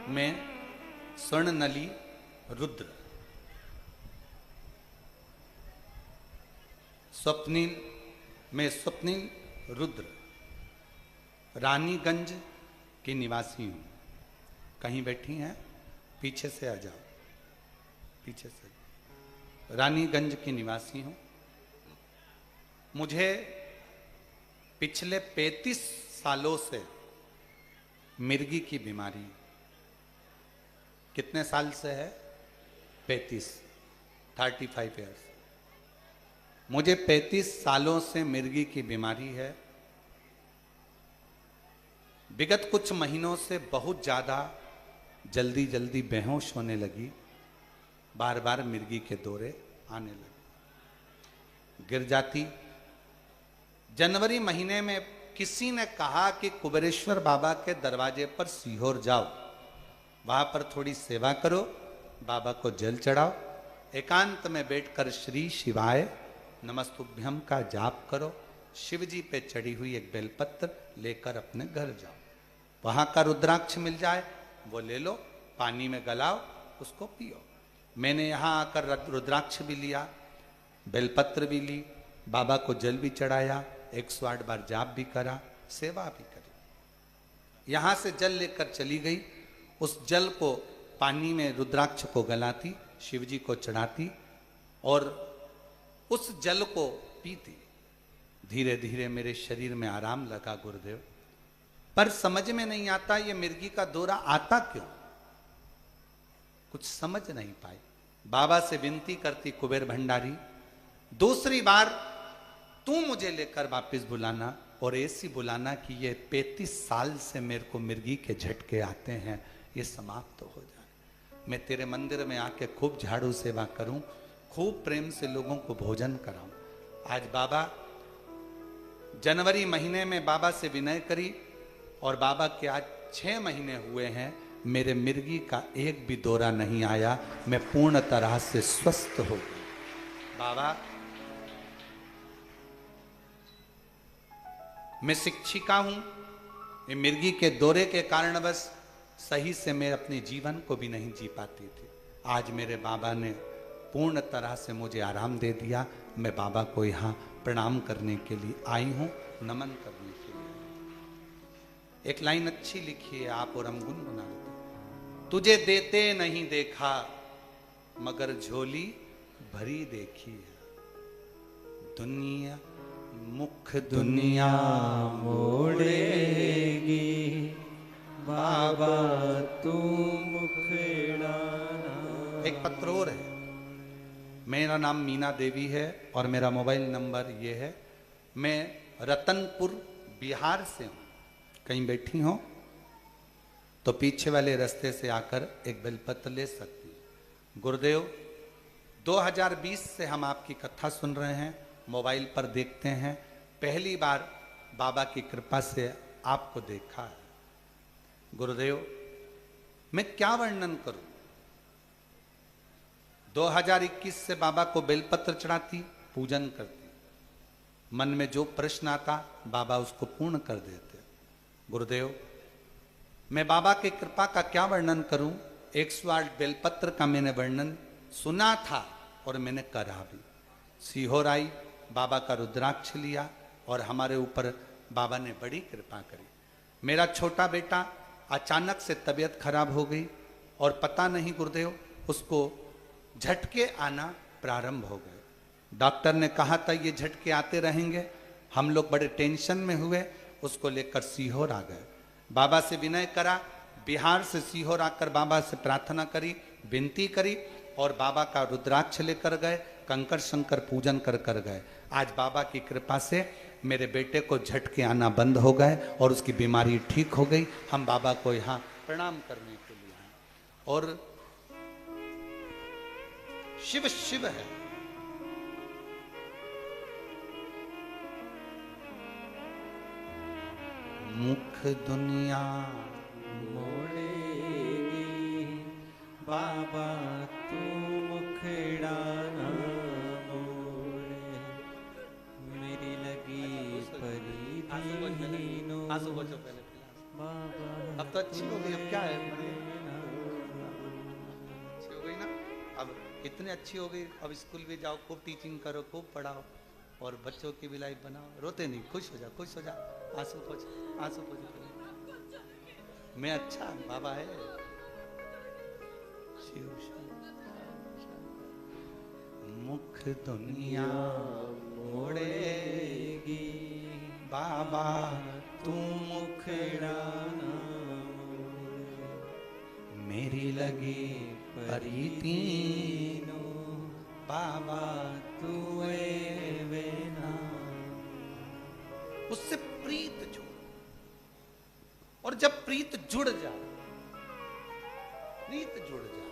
मैं स्वर्ण नली रुद्र, स्वप्निल, मैं स्वप्निल रुद्र रानीगंज की निवासी हूं। कहीं बैठी हैं? पीछे से आ जाओ, पीछे से। रानीगंज की निवासी हूं। मुझे पिछले 35 सालों से मिर्गी की बीमारी, कितने साल से है? 35 ईयर्स। मुझे 35 सालों से मिर्गी की बीमारी है। विगत कुछ महीनों से बहुत ज़्यादा जल्दी जल्दी बेहोश होने लगी, बार बार मिर्गी के दौरे आने लगे, गिर जाती। जनवरी महीने में किसी ने कहा कि कुबेरेश्वर बाबा के दरवाजे पर सीहोर जाओ, वहां पर थोड़ी सेवा करो, बाबा को जल चढ़ाओ, एकांत में बैठकर श्री शिवाय नमस्तुभ्यम का जाप करो, शिव जी पे चढ़ी हुई एक बेलपत्र लेकर अपने घर जाओ, वहां का रुद्राक्ष मिल जाए वो ले लो, पानी में गलाओ, उसको पियो। मैंने यहाँ आकर रुद्राक्ष भी लिया, बेलपत्र भी ली, बाबा को जल भी चढ़ाया, 108 बार जाप भी करा, सेवा भी करी। यहां से जल लेकर चली गई, उस जल को पानी में रुद्राक्ष को गलाती, शिव जी को चढ़ाती और उस जल को पीती। धीरे धीरे मेरे शरीर में आराम लगा गुरुदेव, पर समझ में नहीं आता ये मिर्गी का दौरा आता क्यों, कुछ समझ नहीं पाई। बाबा से विनती करती, कुबेर भंडारी दूसरी बार तू मुझे लेकर वापस बुलाना, और ऐसी बुलाना कि ये 35 साल से मेरे को मिर्गी के झटके आते हैं, ये समाप्त हो जाए। मैं तेरे मंदिर में आके खूब झाड़ू सेवा करूं, खूब प्रेम से लोगों को भोजन कराऊं। आज बाबा, जनवरी महीने में बाबा से विनय करी और बाबा के आज 6 महीने हुए हैं, मेरे मिर्गी का एक भी दौरा नहीं आया, मैं पूर्ण तरह से स्वस्थ हो गया। बाबा, मैं शिक्षिका हूं, ये मिर्गी के दौरे के कारण बस सही से मैं अपने जीवन को भी नहीं जी पाती थी। आज मेरे बाबा ने पूर्ण तरह से मुझे आराम दे दिया। मैं बाबा को यहाँ प्रणाम करने के लिए आई हूँ, नमन करने के लिए। एक लाइन अच्छी लिखी है, आप और हम गुनगुना लेते। तुझे देते नहीं देखा मगर झोली भरी देखी है, दुनिया मुख दुनिया मोड़ेगी, बाबा तू मुखड़ा। एक पत्र और है, मेरा नाम मीना देवी है और मेरा मोबाइल नंबर ये है। मैं रतनपुर बिहार से हूँ। कहीं बैठी हो तो पीछे वाले रास्ते से आकर एक बेलपत्र ले सकती हैं। गुरुदेव 2020 से हम आपकी कथा सुन रहे हैं, मोबाइल पर देखते हैं। पहली बार बाबा की कृपा से आपको देखा है। गुरुदेव मैं क्या वर्णन करूं। 2021 से बाबा को बेलपत्र चढ़ाती, पूजन करती, मन में जो प्रश्न आता बाबा उसको पूर्ण कर देते। गुरुदेव मैं बाबा की कृपा का क्या वर्णन करूं। 108 बेलपत्र का मैंने वर्णन सुना था और मैंने करा भी। सीहोर आई, बाबा का रुद्राक्ष लिया और हमारे ऊपर बाबा ने बड़ी कृपा करी। मेरा छोटा बेटा अचानक से तबीयत खराब हो गई और पता नहीं गुरुदेव उसको झटके आना प्रारंभ हो गए। डॉक्टर ने कहा था ये झटके आते रहेंगे। हम लोग बड़े टेंशन में हुए, उसको लेकर सीहोर आ गए। बाबा से विनय करा, बिहार से सीहोर आकर बाबा से प्रार्थना करी, विनती करी और बाबा का रुद्राक्ष लेकर गए, कंकर शंकर पूजन कर गए। आज बाबा की कृपा से मेरे बेटे को झटके आना बंद हो गए और उसकी बीमारी ठीक हो गई। हम बाबा को यहाँ प्रणाम करने के लिए आए और शिव शिव है। मुख दुनिया मोड़ेगी बाबा तू मुखड़ा ना मोड़े, मेरी लगी परिधीनो बाबा। अब तो अच्छी हो गई, अब क्या है, अच्छी हो गई ना। अब इतनी अच्छी हो गई, अब स्कूल भी जाओ, खूब टीचिंग करो, खूब पढ़ाओ और बच्चों की भी लाइफ बनाओ। रोते नहीं, खुश हो जा, खुश हो जा। आंसू पोछ, आंसू पोछ। मैं अच्छा, बाबा है। शिव मुख दुनिया मोड़ेगी बाबा तू मुखड़ा ना मोड़े, मेरी लगी परितीनो बाबा तू वेना। उससे प्रीत जुड़, और जब प्रीत जुड़ जाए, प्रीत जुड़ जाए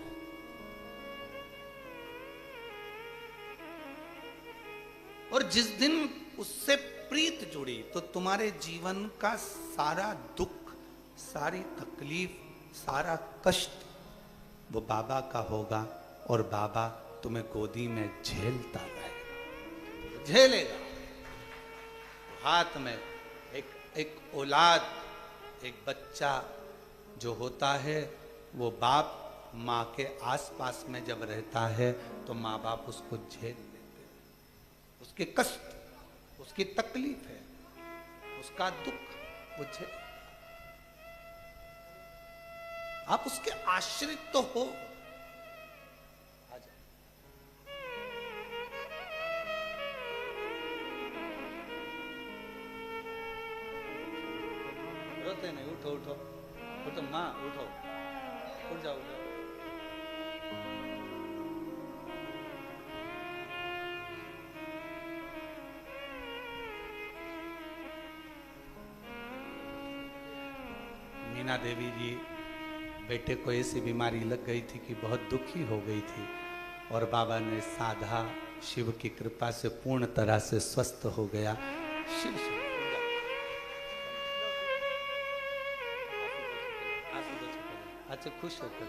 और जिस दिन उससे प्रीत जुड़ी तो तुम्हारे जीवन का सारा दुख, सारी तकलीफ, सारा कष्ट वो बाबा का होगा और बाबा तुम्हें गोदी में झेलता रहेगा, झेलेगा। हाथ में एक औलाद, एक बच्चा जो होता है वो बाप माँ के आसपास में जब रहता है तो माँ बाप उसको झेल लेते हैं। उसके कष्ट, उसकी तकलीफ है, उसका दुख वो झेल। आप उसके आश्रित तो हो। आजा। रोते नहीं, उठो उठो उठो माँ, उठो, उठ जाओ, उठ जाओ। मीना देवी जी बेटे को ऐसी बीमारी लग गई थी कि बहुत दुखी हो गई थी और बाबा ने साधा, शिव की कृपा से पूर्ण तरह से स्वस्थ हो गया। शिव शिव अच्छा, खुश होकर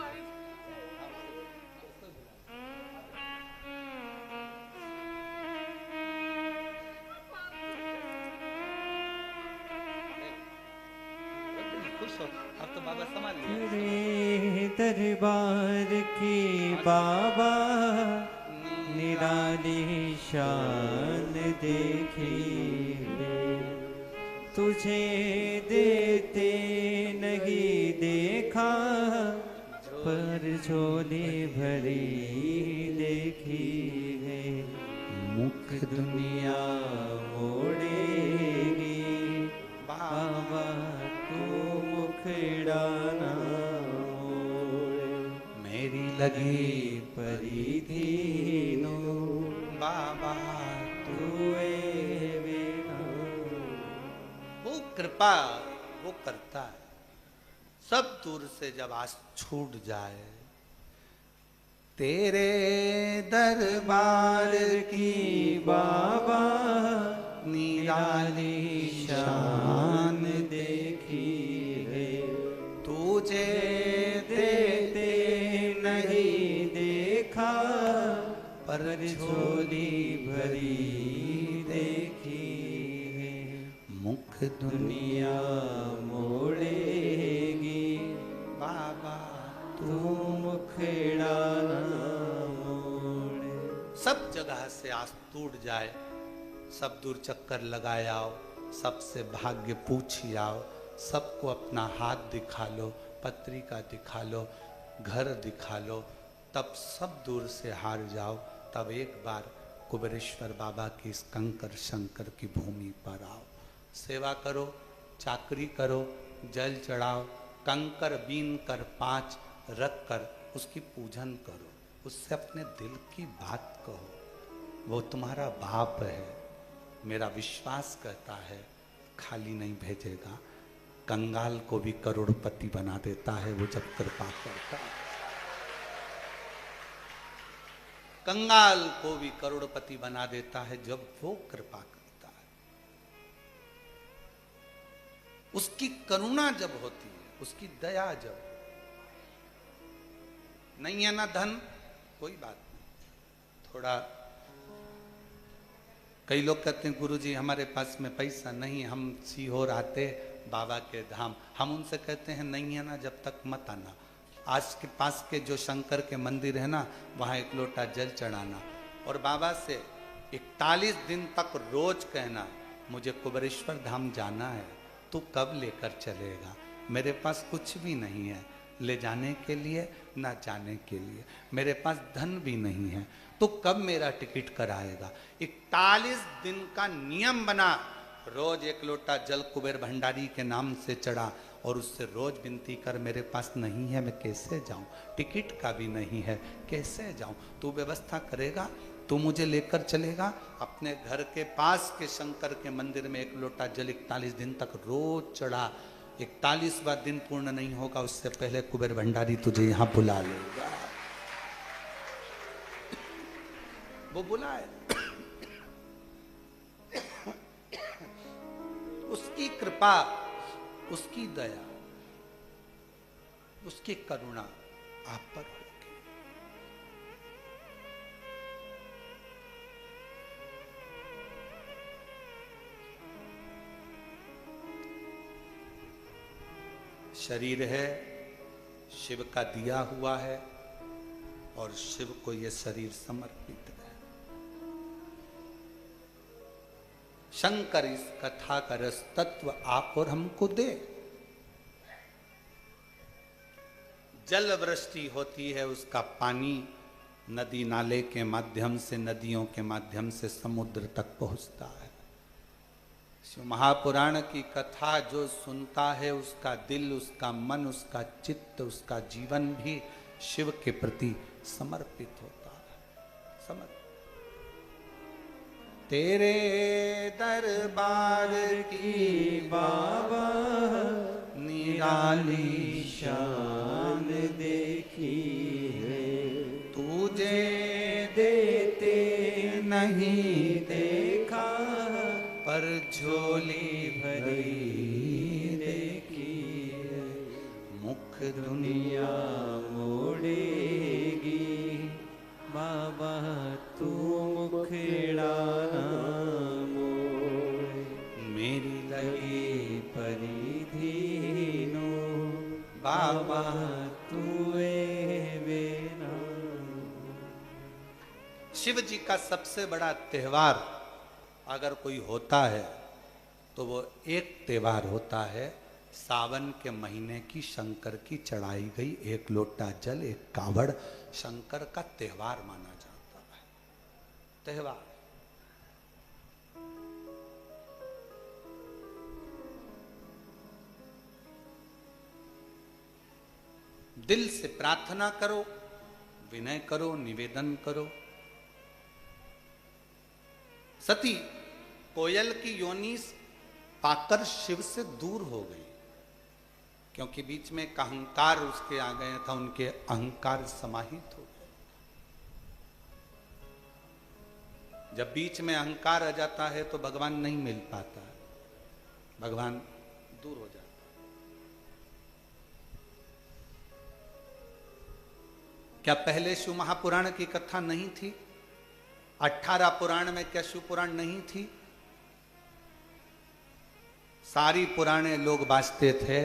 खुश हो। अब तो बाबा संभाल लिया। तेरे दरबार की बाबा निराली शान देखी है, तुझे देते नहीं देखा पर झोली भरी देखी है। मुख दुनिया मोड़ेगी बाबा तू मुखड़ा ना मोड़े, मेरी लगी परिधीनो कृपा वो करता है। सब दूर से जब आस छूट जाए, तेरे दरबार की बाबा निराली शान देखी है, तुझे देते नहीं देखा, पर झोली भरी देखी है। मुख दुनिया मोड़ेगी बाबा, तू मुखड़ा ना मोड़े। सब जगह से आस टूट जाए, सब दूर चक्कर लगाए आओ, सबसे भाग्य पूछी आओ, सबको अपना हाथ दिखा लो, पत्रिका दिखा लो, घर दिखा लो, तब सब दूर से हार जाओ। तब एक बार कुबेरेश्वर बाबा की इस कंकर शंकर की भूमि पर आओ, सेवा करो, चाकरी करो, जल चढ़ाओ, कंकर बीन कर 5 रख कर उसकी पूजन करो, उससे अपने दिल की बात कहो। वो तुम्हारा बाप है, मेरा विश्वास कहता है खाली नहीं भेजेगा। कंगाल को भी करोड़पति बना देता है वो जब कृपा करता है। कंगाल को भी करोड़पति बना देता है जब वो कृपा करता है। उसकी करुणा जब होती है, उसकी दया जब, नहीं है ना धन, कोई बात नहीं। थोड़ा कई लोग कहते हैं गुरुजी हमारे पास में पैसा नहीं, हम सीहोर आते बाबा के धाम। हम उनसे कहते हैं नहीं है ना, जब तक मत आना। आज के पास के जो शंकर के मंदिर है ना, वहाँ 1 लोटा जल चढ़ाना और बाबा से 41 दिन तक रोज कहना मुझे कुबेरेश्वर धाम जाना है, तू कब लेकर चलेगा? मेरे पास कुछ भी नहीं है ले जाने के लिए, ना जाने के लिए, मेरे पास धन भी नहीं है, तो कब मेरा टिकट कराएगा? 41 दिन का नियम बना, रोज 1 लोटा जल कुबेर भंडारी के नाम से चढ़ा और उससे रोज विनती कर मेरे पास नहीं है, मैं कैसे जाऊं? टिकट का भी नहीं है, कैसे जाऊं? तू व्यवस्था करेगा, तू मुझे लेकर चलेगा। अपने घर के पास के शंकर के मंदिर में 1 लोटा जल 41 दिन तक रोज चढ़ा। 41वां दिन पूर्ण नहीं होगा उससे पहले कुबेर भंडारी तुझे यहां बुला लेगा। वो बुलाए। उसकी कृपा, उसकी दया, उसकी करुणा आप पर होगी। शरीर है, शिव का दिया हुआ है और शिव को यह शरीर समर्पित है। शंकर इस कथा का रस तत्व आप और हमको दे। जल वृष्टि होती है, उसका पानी नदी नाले के माध्यम से, नदियों के माध्यम से समुद्र तक पहुंचता है। शिव महापुराण की कथा जो सुनता है, उसका दिल, उसका मन, उसका चित्त, उसका जीवन भी शिव के प्रति समर्पित होता है। समर्पित। तेरे दरबार की बाबा निराली शान देखी है, तुझे देते नहीं देखा, पर झोली भरी देखी है। मुख दुनिया मोड़ेगी बाबा, तू मुखड़ा ना मोड़। मेरी लगी परिधीनो बाबा, तू बेना। शिव जी का सबसे बड़ा त्योहार अगर कोई होता है तो वो एक त्योहार होता है, सावन के महीने की शंकर की चढ़ाई गई 1 लोटा जल, 1 कावड़, शंकर का त्योहार माना जाता है। त्योहार। दिल से प्रार्थना करो, विनय करो, निवेदन करो। सती कोयल की योनि पाकर शिव से दूर हो गई, क्योंकि बीच में एक अहंकार उसके आ गए था, उनके अहंकार समाहित हो गए। जब बीच में अहंकार आ जाता है तो भगवान नहीं मिल पाता, भगवान दूर हो जाता। क्या पहले शिव महापुराण की कथा नहीं थी? 18 पुराण में क्या शिव पुराण नहीं थी? सारी पुराने लोग बाजते थे,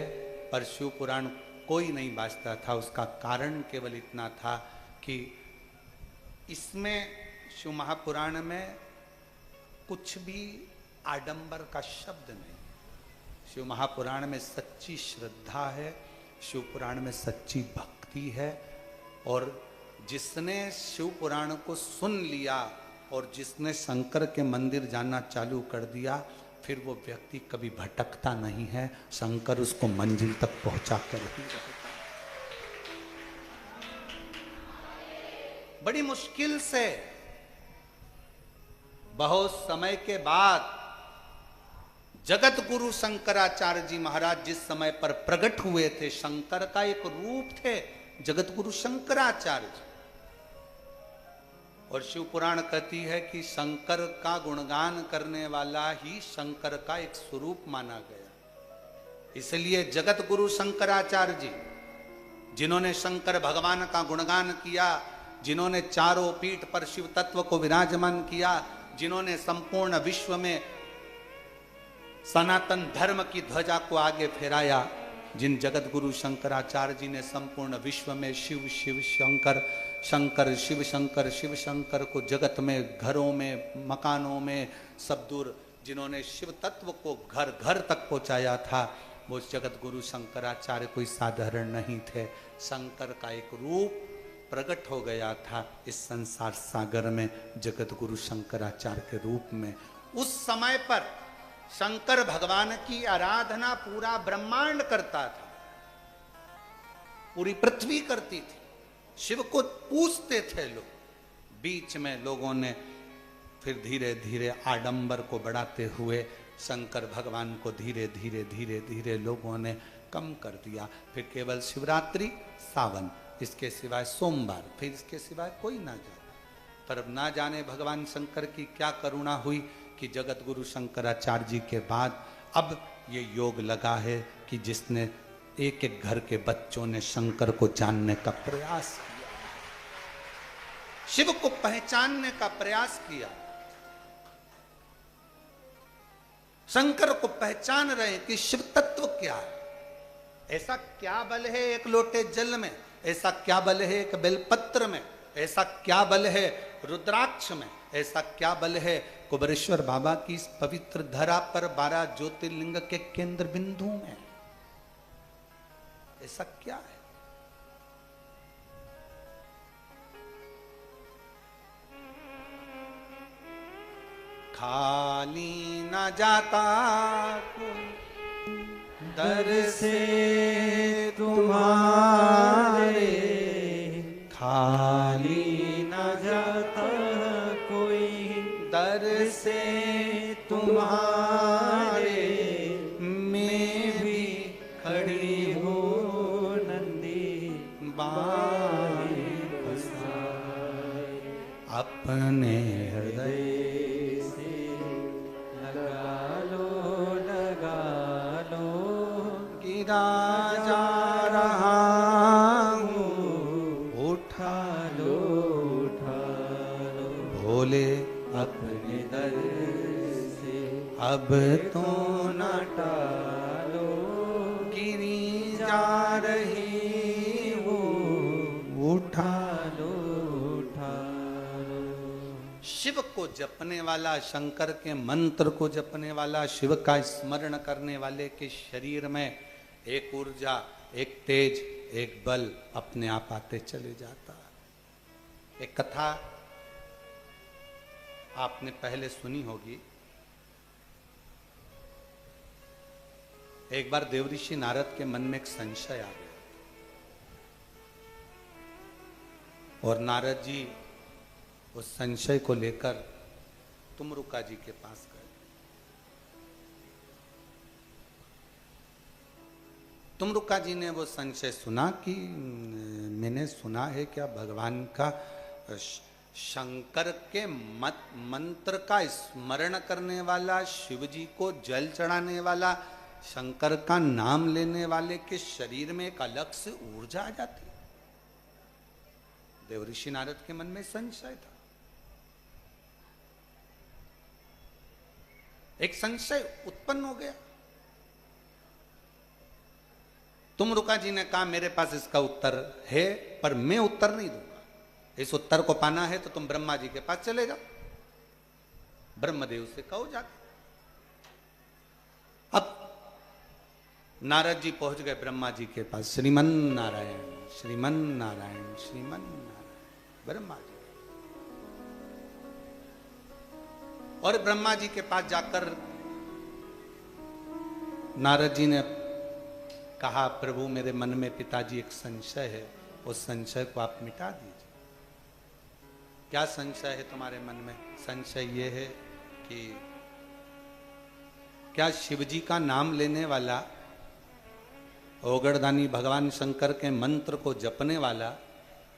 पर शिव पुराण कोई नहीं बाजता था। उसका कारण केवल इतना था कि इसमें शिव महापुराण में कुछ भी आडंबर का शब्द नहीं। शिव महापुराण में सच्ची श्रद्धा है, शिव पुराण में सच्ची भक्ति है। और जिसने शिव पुराण को सुन लिया और जिसने शंकर के मंदिर जाना चालू कर दिया, फिर वो व्यक्ति कभी भटकता नहीं है, शंकर उसको मंजिल तक पहुंचा कर ही रहता। बड़ी मुश्किल से बहुत समय के बाद जगत गुरु शंकराचार्य जी महाराज जिस समय पर प्रकट हुए थे, शंकर का एक रूप थे जगत गुरु शंकराचार्य जी। और शिव पुराण कहती है कि शंकर का गुणगान करने वाला ही शंकर का एक स्वरूप माना गया। इसलिए जगत गुरु शंकराचार्य जी, जिन्होंने शंकर भगवान का गुणगान किया, जिन्होंने चारों पीठ पर शिव तत्व को विराजमान किया, जिन्होंने संपूर्ण विश्व में सनातन धर्म की ध्वजा को आगे फहराया, जिन जगत गुरु शंकराचार्य जी ने संपूर्ण विश्व में शिव शिव शंकर, शंकर शिव शंकर, शिव शंकर को जगत में, घरों में, मकानों में सब दूर, जिन्होंने शिव तत्व को घर घर तक पहुंचाया था, वो जगत गुरु शंकराचार्य कोई साधारण नहीं थे। शंकर का एक रूप प्रकट हो गया था इस संसार सागर में, जगत गुरु शंकराचार्य के रूप में। उस समय पर शंकर भगवान की आराधना पूरा ब्रह्मांड करता था, पूरी पृथ्वी करती थी, शिव को पूजते थे लोग। बीच में लोगों ने फिर धीरे धीरे आडंबर को बढ़ाते हुए शंकर भगवान को धीरे धीरे धीरे धीरे लोगों ने कम कर दिया। फिर केवल शिवरात्रि, सावन, इसके सिवाय सोमवार, फिर इसके सिवाय कोई ना जाने। पर अब ना जाने भगवान शंकर की क्या करुणा हुई कि जगत गुरु शंकराचार्य जी के बाद अब ये योग लगा है कि जिसने एक एक घर के बच्चों ने शंकर को जानने का प्रयास किया, शिव को पहचानने का प्रयास किया, शंकर को पहचान रहे कि शिव तत्व क्या है। ऐसा क्या बल है एक लोटे जल में, ऐसा क्या बल है एक बेलपत्र में, ऐसा क्या बल है रुद्राक्ष में, ऐसा क्या बल है कुबेरेश्वर बाबा की इस पवित्र धरा पर 12 ज्योतिर्लिंग के केंद्र बिंदु में। ऐसा क्या है? खाली न जाता कोई दर से तुम्हारे, खाली न जाता कोई दर से तुम्हारे, में भी खड़ी हो नंदी बाई बसाए, अपने हृदय से लगा लो गिरा जा रहा हूँ, उठा लो भोले अपने दर से अब तो न टालो, गिरी जा रही हो, उठा लो। शिव को जपने वाला, शंकर के मंत्र को जपने वाला, शिव का स्मरण करने वाले के शरीर में एक ऊर्जा, एक तेज, एक बल अपने आप आते चले जाता। एक कथा आपने पहले सुनी होगी। एक बार देवऋषि नारद के मन में एक संशय आ गया और नारद जी उस संशय को लेकर तुमरुका जी के पास गए। तुमरुका जी ने वो संशय सुना कि मैंने सुना है क्या भगवान का शंकर के मंत्र का स्मरण करने वाला, शिव जी को जल चढ़ाने वाला, शंकर का नाम लेने वाले के शरीर में एक अलग से ऊर्जा आ जाती। देवऋषि नारद के मन में संशय था, एक संशय उत्पन्न हो गया। तुमरुका जी ने कहा मेरे पास इसका उत्तर है, पर मैं उत्तर नहीं दूंगा। इस उत्तर को पाना है तो तुम ब्रह्मा जी के पास चले जाओ, ब्रह्मदेव से कहो जाके। अब नारद जी पहुंच गए ब्रह्मा जी के पास। श्रीमन नारायण श्रीमन नारायण श्रीमन नारायण ब्रह्मा जी। और ब्रह्मा जी के पास जाकर नारद जी ने कहा, प्रभु मेरे मन में पिताजी एक संशय है, उस संशय को आप मिटा दीजिए। क्या संशय है तुम्हारे मन में? संशय ये है कि क्या शिव जी का नाम लेने वाला, ओगड़दानी भगवान शंकर के मंत्र को जपने वाला,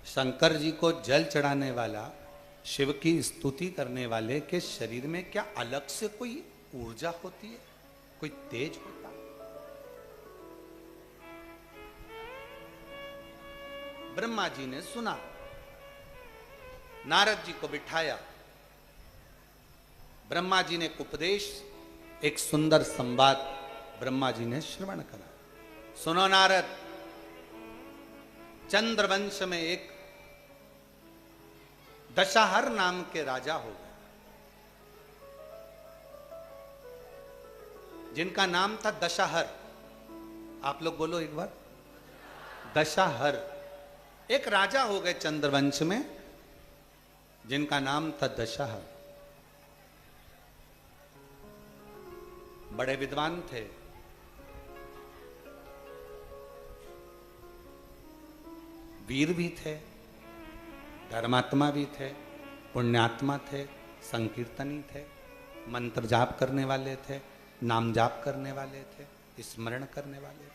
शंकर जी को जल चढ़ाने वाला, शिव की स्तुति करने वाले के शरीर में क्या अलग से कोई ऊर्जा होती है, कोई तेज होता है? ब्रह्मा जी ने सुना, नारद जी को बिठाया, ब्रह्मा जी ने एक उपदेश, एक सुंदर संवाद ब्रह्मा जी ने श्रवण करा। सुनो नारद, चंद्रवंश में एक दशहर नाम के राजा हो गए, जिनका नाम था दशहर। आप लोग बोलो एक बार, दशहर। एक राजा हो गए चंद्रवंश में जिनका नाम था दशहर। बड़े विद्वान थे, वीर भी थे, धर्मात्मा भी थे, पुण्यात्मा थे, संकीर्तनी थे, मंत्र जाप करने वाले थे, नाम जाप करने वाले थे, स्मरण करने वाले थे।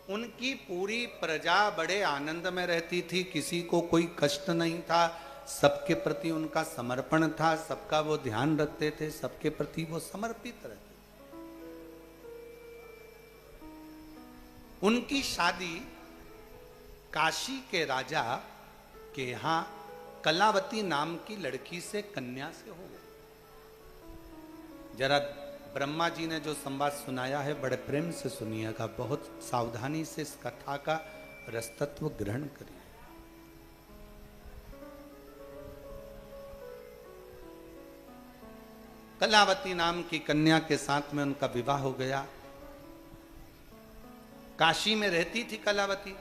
उनकी पूरी प्रजा बड़े आनंद में रहती थी, किसी को कोई कष्ट नहीं था, सबके प्रति उनका समर्पण था, सबका वो ध्यान रखते थे, सबके प्रति वो समर्पित रहते थे। उनकी शादी काशी के राजा के यहां कलावती नाम की लड़की से, कन्या से हो गई। जरा ब्रह्मा जी ने जो संवाद सुनाया है बड़े प्रेम से सुनिएगा, बहुत सावधानी से इस कथा का रसतत्व ग्रहण करिए। कलावती नाम की कन्या के साथ में उनका विवाह हो गया। काशी में रहती थी कलावती,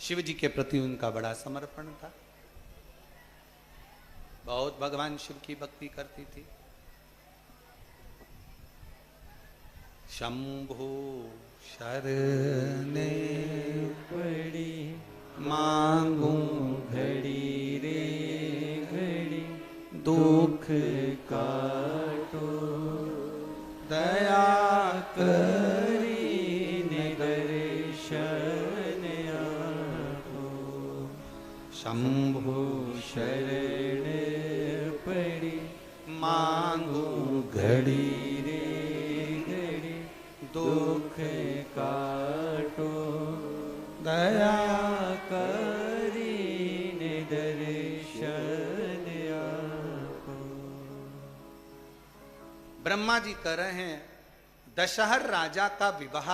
शिव जी के प्रति उनका बड़ा समर्पण था, बहुत भगवान शिव की भक्ति करती थी। शंभु शरणे पड़ी मांगू घड़ी रे घड़ी, दुख काटो दया करी दर्शन आपो। शंभु शरण पड़ी मांगू घड़ी रे घड़ी, दुख काटो दया करी दर्शन आपो। ब्रह्मा जी कह रहे हैं, दशहर राजा का विवाह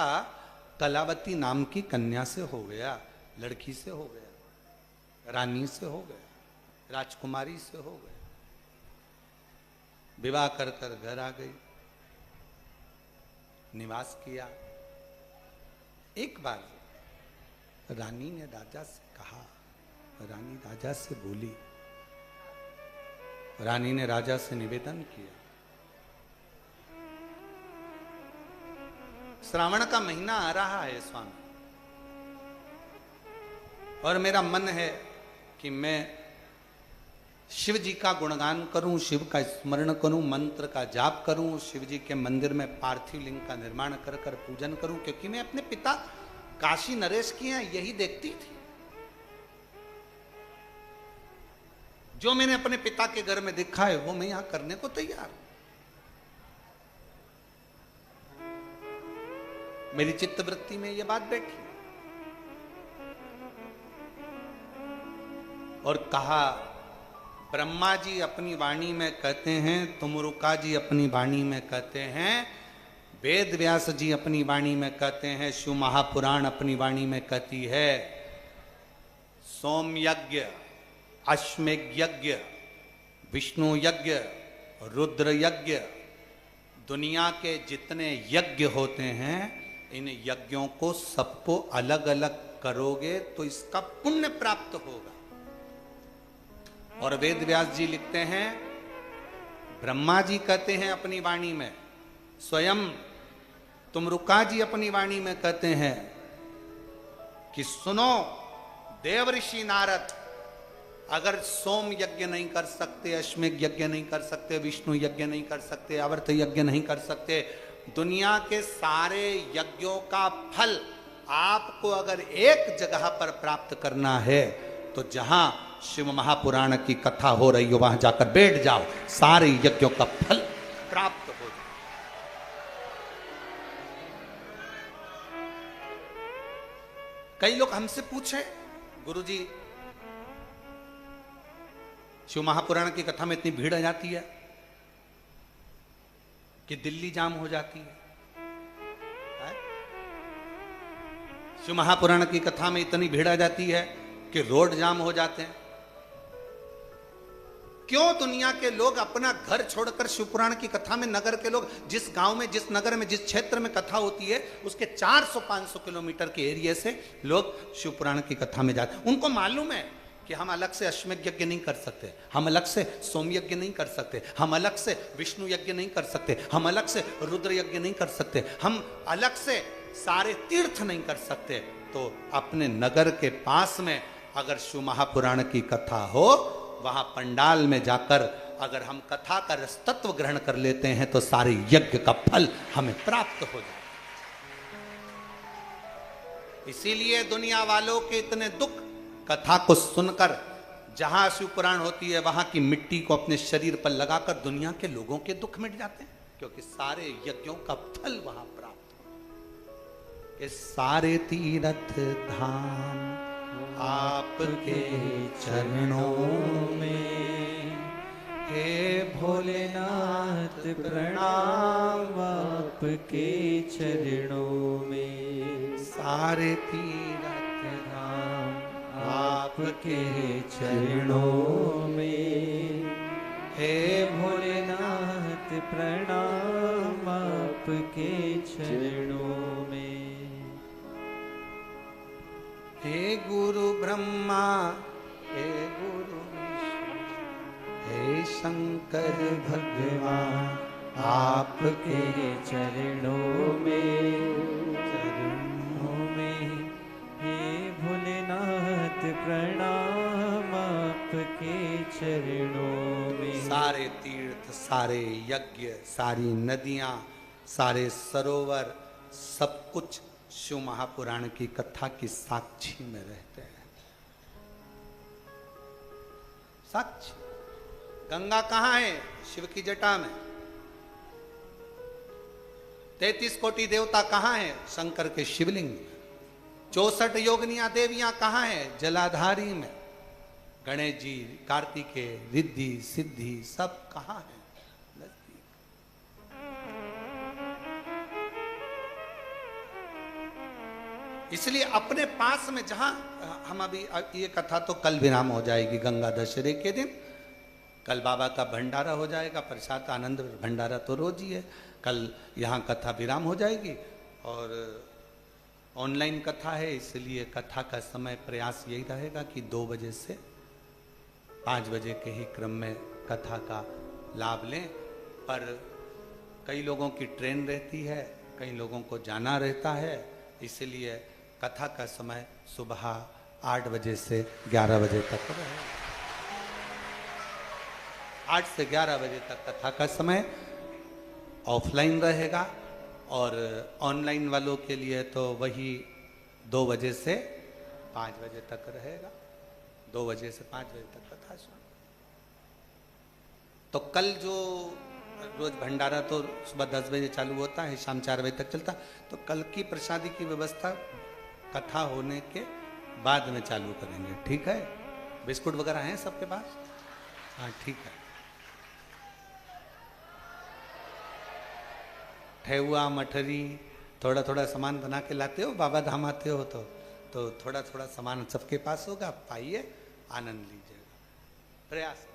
कलावती नाम की कन्या से हो गया, लड़की से हो गया, रानी से हो गया, राजकुमारी से हो गया। विवाह कर कर घर आ गई, निवास किया। एक बार रानी ने राजा से कहा, रानी राजा से बोली, रानी ने राजा से निवेदन किया, श्रावण का महीना आ रहा है स्वामी, और मेरा मन है कि मैं शिव जी का गुणगान करूं, शिव का स्मरण करूं, मंत्र का जाप करूं, शिव जी के मंदिर में पार्थिव लिंग का निर्माण कर कर पूजन करूं, क्योंकि मैं अपने पिता काशी नरेश की यहाँ यही देखती थी। जो मैंने अपने पिता के घर में देखा है वो मैं यहां करने को तैयार हूं। मेरी चित्तवृत्ति में यह बात बैठी और कहा, ब्रह्मा जी अपनी वाणी में कहते हैं, तुमरुका जी अपनी वाणी में कहते हैं, वेद व्यास जी अपनी वाणी में कहते हैं, शिव महापुराण अपनी वाणी में कहती है, सोम यज्ञ, अश्वमेघ यज्ञ, विष्णु यज्ञ, रुद्र यज्ञ, दुनिया के जितने यज्ञ होते हैं, इन यज्ञों को सबको अलग अलग करोगे तो इसका पुण्य प्राप्त होगा। और वेद व्यास जी लिखते हैं, ब्रह्मा जी कहते हैं अपनी वाणी में, स्वयं तुमरुका जी अपनी वाणी में कहते हैं कि सुनो देवऋषि नारद, अगर सोम यज्ञ नहीं कर सकते, अश्वमेघ यज्ञ नहीं कर सकते, विष्णु यज्ञ नहीं कर सकते, आवर्त यज्ञ नहीं कर सकते, दुनिया के सारे यज्ञों का फल आपको अगर एक जगह पर प्राप्त करना है तो जहां शिव महापुराण की कथा हो रही हो वहां जाकर बैठ जाओ, सारे यज्ञों का फल प्राप्त हो जाए। कई लोग हमसे पूछे, गुरुजी शिव महापुराण की कथा में इतनी भीड़ आ जाती है कि दिल्ली जाम हो जाती है? शिव महापुराण की कथा में इतनी भीड़ आ जाती है कि रोड जाम हो जाते हैं। क्यों दुनिया के लोग अपना घर छोड़कर शिवपुराण की कथा में, नगर के लोग जिस गांव में, जिस नगर में, जिस क्षेत्र में कथा होती है उसके 400-500 किलोमीटर के एरिया से लोग शिवपुराण की कथा में जाते हैं। उनको मालूम है कि हम अलग से अश्वमेघ यज्ञ नहीं कर सकते, हम अलग से सोम यज्ञ नहीं कर सकते, हम अलग से विष्णु यज्ञ नहीं कर सकते, हम अलग से रुद्र यज्ञ नहीं कर सकते, हम अलग से सारे तीर्थ नहीं कर सकते। तो अपने नगर के पास में अगर शिव महापुराण की कथा हो, वहां पंडाल में जाकर अगर हम कथा का रसतत्व ग्रहण कर लेते हैं तो सारे यज्ञ का फल हमें प्राप्त हो जाए। इसीलिए दुनिया वालों के इतने दुख कथा को सुनकर, जहां शिव पुराण होती है वहां की मिट्टी को अपने शरीर पर लगाकर दुनिया के लोगों के दुख मिट जाते हैं, क्योंकि सारे यज्ञों का फल वहां प्राप्त हो। ये सारे तीर्थ धाम आपके चरणों में, हे भोलेनाथ प्रणाम आपके चरणों में, सारे तीर्थ धाम आपके चरणों में, हे भोलेनाथ प्रणाम आपके चरणों में। हे गुरु ब्रह्मा, हे गुरु विष्णु, हे शंकर भगवान, आपके चरणों में, हे भोलेनाथ प्रणाम आपके चरणों में। सारे तीर्थ, सारे यज्ञ, सारी नदियां, सारे सरोवर, सब कुछ शिव महापुराण की कथा की साक्षी में रहते हैं। साक्षी। गंगा कहां है? शिव की जटा में। 33 कोटि देवता कहां है? शंकर के शिवलिंग में। 64 योगिनियां देवियां कहां है? जलाधारी में। गणेश जी, कार्तिकेय, रिद्धि, सिद्धि सब कहां है? इसलिए अपने पास में जहां हम अभी, ये कथा तो कल विराम हो जाएगी गंगा दशहरे के दिन। कल बाबा का भंडारा हो जाएगा, प्रसाद आनंद भंडारा तो रोज ही है। कल यहाँ कथा विराम हो जाएगी और ऑनलाइन कथा है, इसलिए कथा का समय प्रयास यही रहेगा कि 2 बजे से 5 बजे के ही क्रम में कथा का लाभ लें। पर कई लोगों की ट्रेन रहती है, कई लोगों को जाना रहता है, इसलिए कथा का समय सुबह 8 बजे से 11 बजे तक रहे। 8 से 11 बजे तक कथा का समय ऑफलाइन रहेगा और ऑनलाइन वालों के लिए तो वही 2 बजे से 5 बजे तक रहेगा। 2 बजे से 5 बजे तक कथा सुन। तो कल जो रोज भंडारा तो सुबह 10 बजे चालू होता है, शाम 4 बजे तक चलता, तो कल की प्रसादी की व्यवस्था कथा होने के बाद में चालू करेंगे, ठीक है? बिस्कुट वगैरह हैं सबके पास? हाँ ठीक है। ठेहुआ मठरी थोड़ा थोड़ा सामान बना के लाते हो, बाबा धाम आते हो तो थोड़ा थोड़ा सामान सबके पास होगा, पाइए आनंद लीजिएगा। प्रयास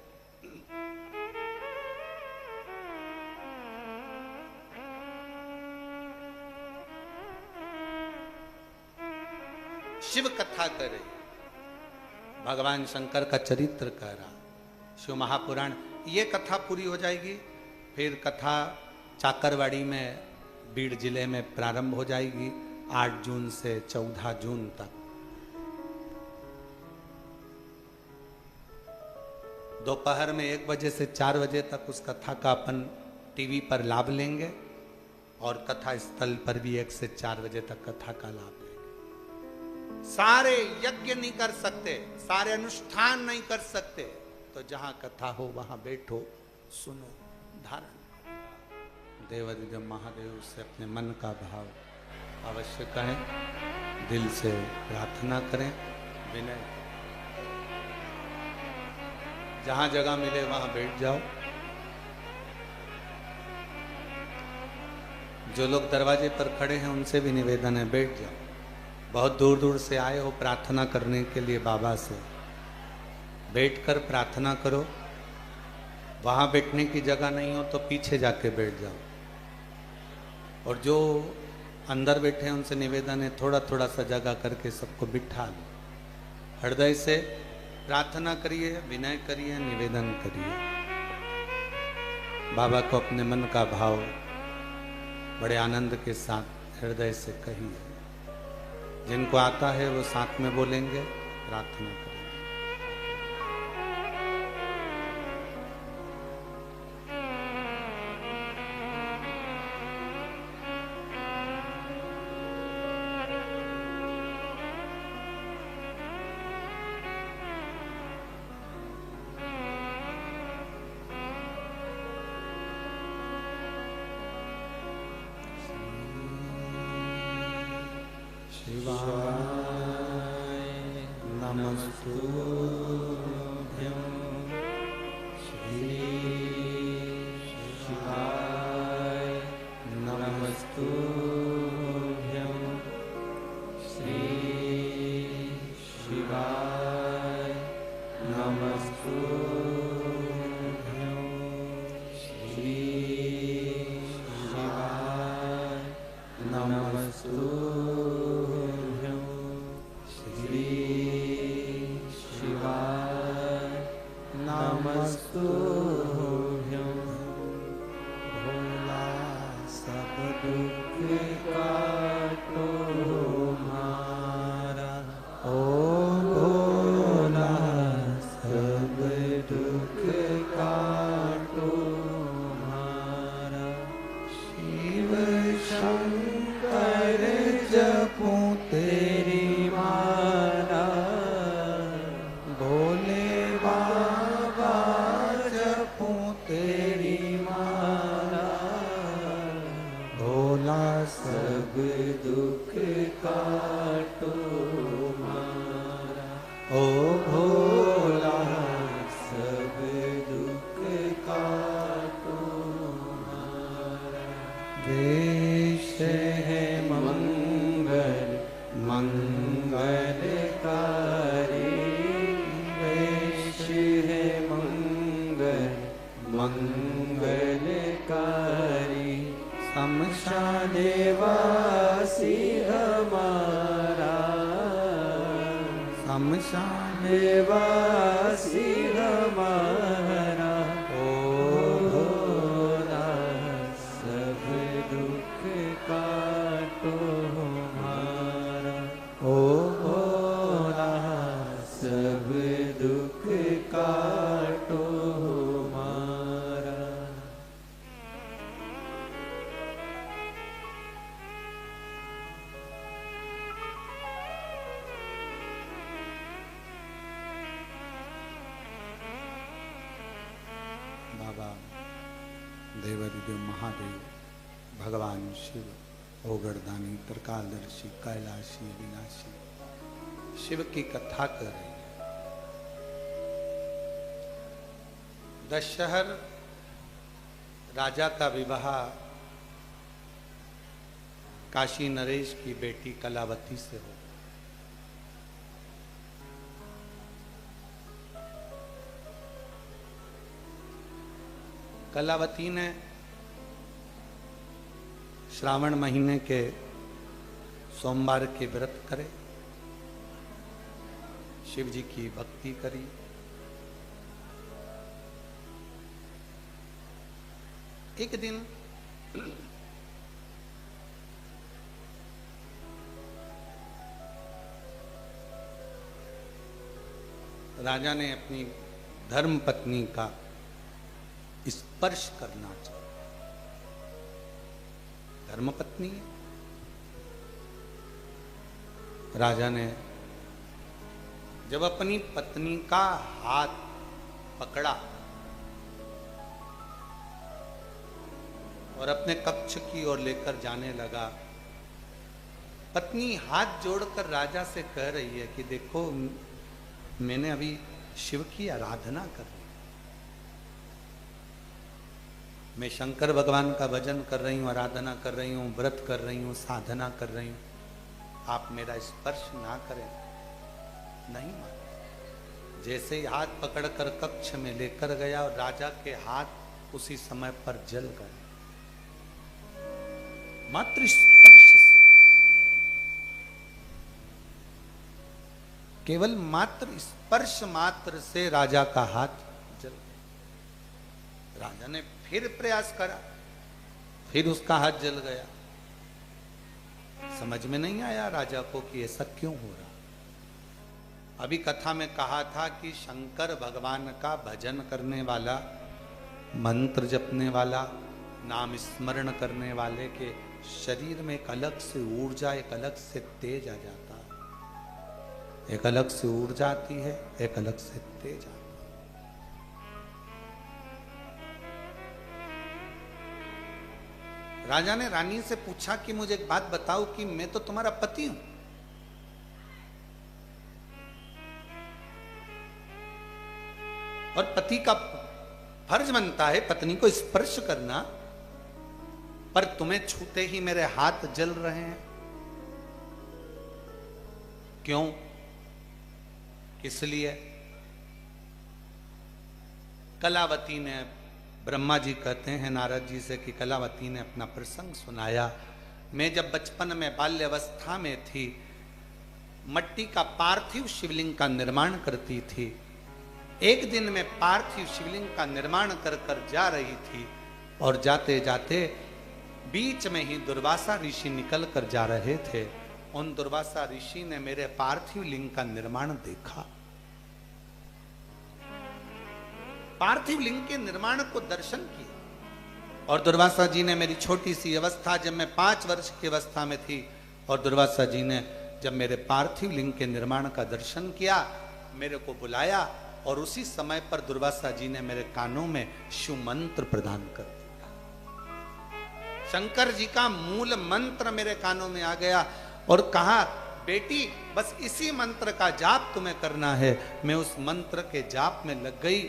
शिव कथा करे, भगवान शंकर का चरित्र करा, शिव महापुराण, ये कथा पूरी हो जाएगी। फिर कथा चाकरवाड़ी में बीड़ जिले में प्रारंभ हो जाएगी 8 जून से 14 जून तक। दोपहर में 1 बजे से 4 बजे तक उस कथा का अपन टीवी पर लाभ लेंगे और कथा स्थल पर भी 1 से 4 बजे तक कथा का लाभ लेंगे। सारे यज्ञ नहीं कर सकते, सारे अनुष्ठान नहीं कर सकते, तो जहां कथा हो वहां बैठो, सुनो, धारण। देवादिदेव महादेव से अपने मन का भाव अवश्य कहें, दिल से प्रार्थना करें, विनय। जहां जगह मिले वहां बैठ जाओ। जो लोग दरवाजे पर खड़े हैं उनसे भी निवेदन है, बैठ जाओ। बहुत दूर दूर से आए हो प्रार्थना करने के लिए बाबा से, बैठकर प्रार्थना करो। वहां बैठने की जगह नहीं हो तो पीछे जाके बैठ जाओ। और जो अंदर बैठे हैं उनसे निवेदन है, थोड़ा थोड़ा सा जगह करके सबको बिठा लो। हृदय से प्रार्थना करिए, विनय करिए, निवेदन करिए। बाबा को अपने मन का भाव बड़े आनंद के साथ हृदय से कहिए। जिनको आता है वो साथ में बोलेंगे, प्रार्थना करेंगे। सब दुख काटो हमारा। बाबा, देवादिदेव महादेव, भगवान शिव, ओगरदानी, त्रिकालदर्शी, कैलाशी, विनाशी शिव की कथा कर रही है। दशहर राजा का विवाह काशी नरेश की बेटी कलावती से हो। कलावती ने श्रावण महीने के सोमवार के व्रत करे, शिव जी की भक्ति करी। एक दिन राजा ने अपनी धर्म पत्नी का स्पर्श करना चाहिए। धर्म पत्नी है। राजा ने जब अपनी पत्नी का हाथ पकड़ा और अपने कक्ष की ओर लेकर जाने लगा, पत्नी हाथ जोड़कर राजा से कह रही है कि देखो, मैंने अभी शिव की आराधना कर ली, मैं शंकर भगवान का भजन कर रही हूँ, आराधना कर रही हूँ, व्रत कर रही हूँ, साधना कर रही हूँ, आप मेरा स्पर्श ना करें। नहीं माने। जैसे ही हाथ पकड़कर कक्ष में लेकर गया और राजा के हाथ उसी समय पर जल गए, मात्र स्पर्श से, केवल मात्र स्पर्श मात्र से राजा का हाथ जल गया। राजा ने फिर प्रयास करा, फिर उसका हाथ जल गया। समझ में नहीं आया राजा को कि ऐसा क्यों हो रहा। अभी कथा में कहा था कि शंकर भगवान का भजन करने वाला, मंत्र जपने वाला, नाम स्मरण करने वाले के शरीर में एक अलग से ऊर्जा, एक अलग से तेज आ जाता है। एक अलग से ऊर्जा आती है, एक अलग से तेज आता है। राजा ने रानी से पूछा कि मुझे एक बात बताओ कि मैं तो तुम्हारा पति हूं, और पति का फर्ज बनता है पत्नी को स्पर्श करना, पर तुम्हें छूते ही मेरे हाथ जल रहे हैं, क्यों, किस लिए? कलावती ने, ब्रह्मा जी कहते हैं नारद जी से कि कलावती ने अपना प्रसंग सुनाया। मैं जब बचपन में बाल्यावस्था में थी, मट्टी का पार्थिव शिवलिंग का निर्माण करती थी। एक दिन मैं पार्थिव शिवलिंग का निर्माण कर कर जा रही थी और जाते जाते बीच में ही दुर्वासा ऋषि निकल कर जा रहे थे। उन दुर्वासा ऋषि ने मेरे पार्थिव लिंग का निर्माण देखा। पार्थिव लिंग के निर्माण को दर्शन किया, और दुर्वासा जी ने मेरी छोटी सी अवस्था, जब मैं 5 वर्ष की अवस्था में थी, और दुर्वासा जी ने जब मेरे पार्थिव लिंग के निर्माण का दर्शन किया, मेरे को बुलाया, और उसी समय पर दुर्वासा जी ने मेरे कानों में शिव मंत्र प्रदान कर दिया। शंकर जी का मूल मंत्र मेरे कानों में आ गया और कहा, बेटी बस इसी मंत्र का जाप तुम्हें करना है। मैं उस मंत्र के जाप में लग गई।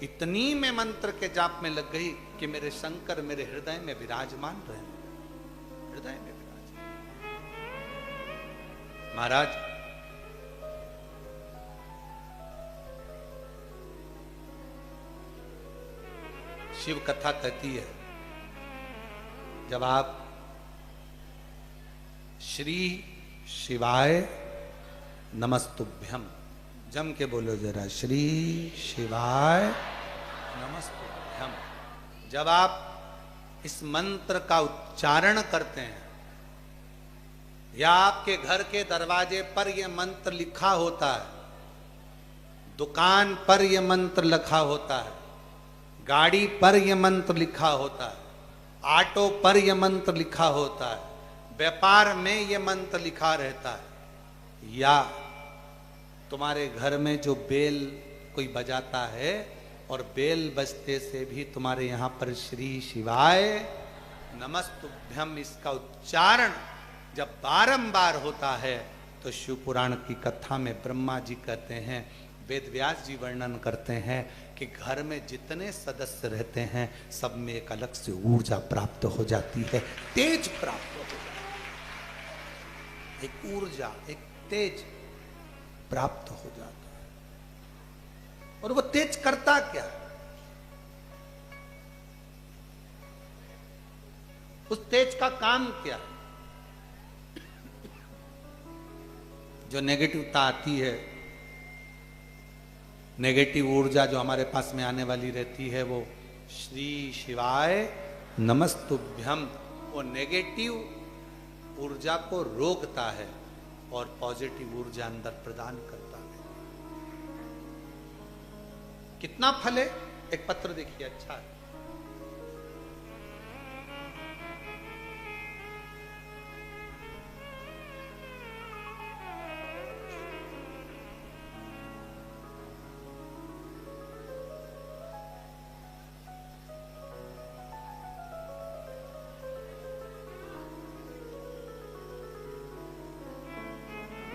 इतनी मैं मंत्र के जाप में लग गई कि मेरे शंकर मेरे हृदय में विराजमान रहे, हृदय में विराजमान। महाराज, शिव कथा कहती है, जब आप श्री शिवाय नमस्तुभ्यम, जम के बोलो जरा, श्री शिवाय नमस्तुभ्यम, जब आप इस मंत्र का उच्चारण करते हैं, या आपके घर के दरवाजे पर यह मंत्र लिखा होता है, दुकान पर यह मंत्र लिखा होता है, गाड़ी पर यह मंत्र लिखा होता है, ऑटो पर यह मंत्र लिखा होता है, व्यापार में यह मंत्र लिखा रहता है, या तुम्हारे घर में जो बेल कोई बजाता है, और बेल बजते से भी तुम्हारे यहां पर श्री शिवाय नमस्तुभ्यम इसका उच्चारण जब बारंबार होता है तो शिव पुराण की कथा में ब्रह्मा जी कहते हैं, वेद व्यास जी वर्णन करते हैं कि घर में जितने सदस्य रहते हैं सब में एक अलग से ऊर्जा प्राप्त हो जाती है, तेज प्राप्त हो जाती है, एक ऊर्जा, एक तेज प्राप्त हो जाता है। और वो तेज करता क्या? उस तेज का काम क्या? जो नेगेटिवता आती है, नेगेटिव ऊर्जा जो हमारे पास में आने वाली रहती है, वो श्री शिवाय नमस्तुभ्यम वो नेगेटिव ऊर्जा को रोकता है और पॉजिटिव ऊर्जा अंदर प्रदान करता है। कितना फल है? एक पत्र देखिए, अच्छा है।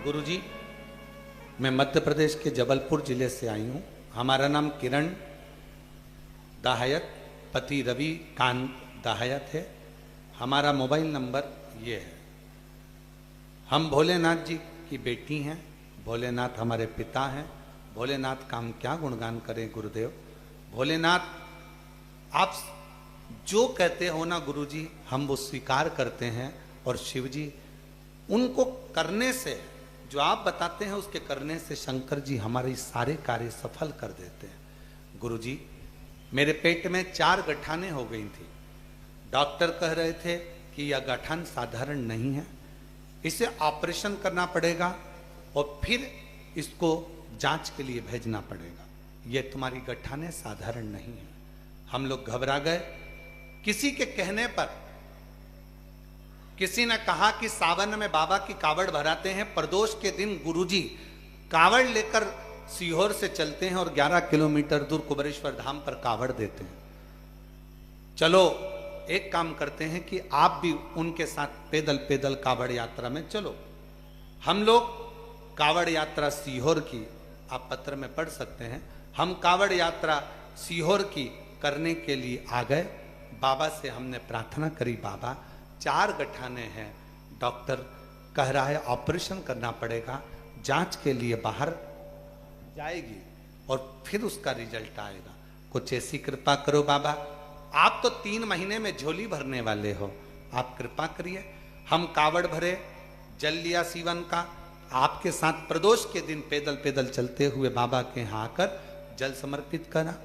गुरुजी, मैं मध्य प्रदेश के जबलपुर जिले से आई हूँ। हमारा नाम किरण दाहयत, पति रवि कांत दाहयत है। हमारा मोबाइल नंबर ये है। हम भोलेनाथ जी की बेटी हैं, भोलेनाथ हमारे पिता हैं। भोलेनाथ का हम क्या गुणगान करें गुरुदेव। भोलेनाथ आप जो कहते हो ना गुरुजी, हम वो स्वीकार करते हैं। और शिव जी उनको करने से, जो आप बताते हैं उसके करने से शंकर जी हमारे सारे कार्य सफल कर देते हैं। गुरुजी, मेरे पेट में 4 गठानें हो गई थी। डॉक्टर कह रहे थे कि यह गठान साधारण नहीं है, इसे ऑपरेशन करना पड़ेगा और फिर इसको जांच के लिए भेजना पड़ेगा। यह तुम्हारी गठानें साधारण नहीं है। हम लोग घबरा गए। किसी के कहने पर किसी ने कहा कि सावन में बाबा की कावड़ भराते हैं। प्रदोष के दिन गुरुजी कावड़ लेकर सीहोर से चलते हैं और 11 किलोमीटर दूर कुबेरेश्वर धाम पर कावड़ देते हैं। चलो एक काम करते हैं कि आप भी उनके साथ पैदल पैदल कावड़ यात्रा में चलो। हम लोग कावड़ यात्रा सीहोर की, आप पत्र में पढ़ सकते हैं, हम कावड़ यात्रा सीहोर की करने के लिए आ गए। बाबा से हमने प्रार्थना करी, बाबा 4 गठाने हैं, डॉक्टर कह रहा है ऑपरेशन करना पड़ेगा, जांच के लिए बाहर जाएगी और फिर उसका रिजल्ट आएगा। कुछ ऐसी कृपा करो बाबा। आप तो 3 महीने में झोली भरने वाले हो, आप कृपा करिए। हम कावड़ भरे, जल लिया सीवन का, आपके साथ प्रदोष के दिन पैदल पैदल चलते हुए बाबा के यहाँ आकर जल समर्पित करा।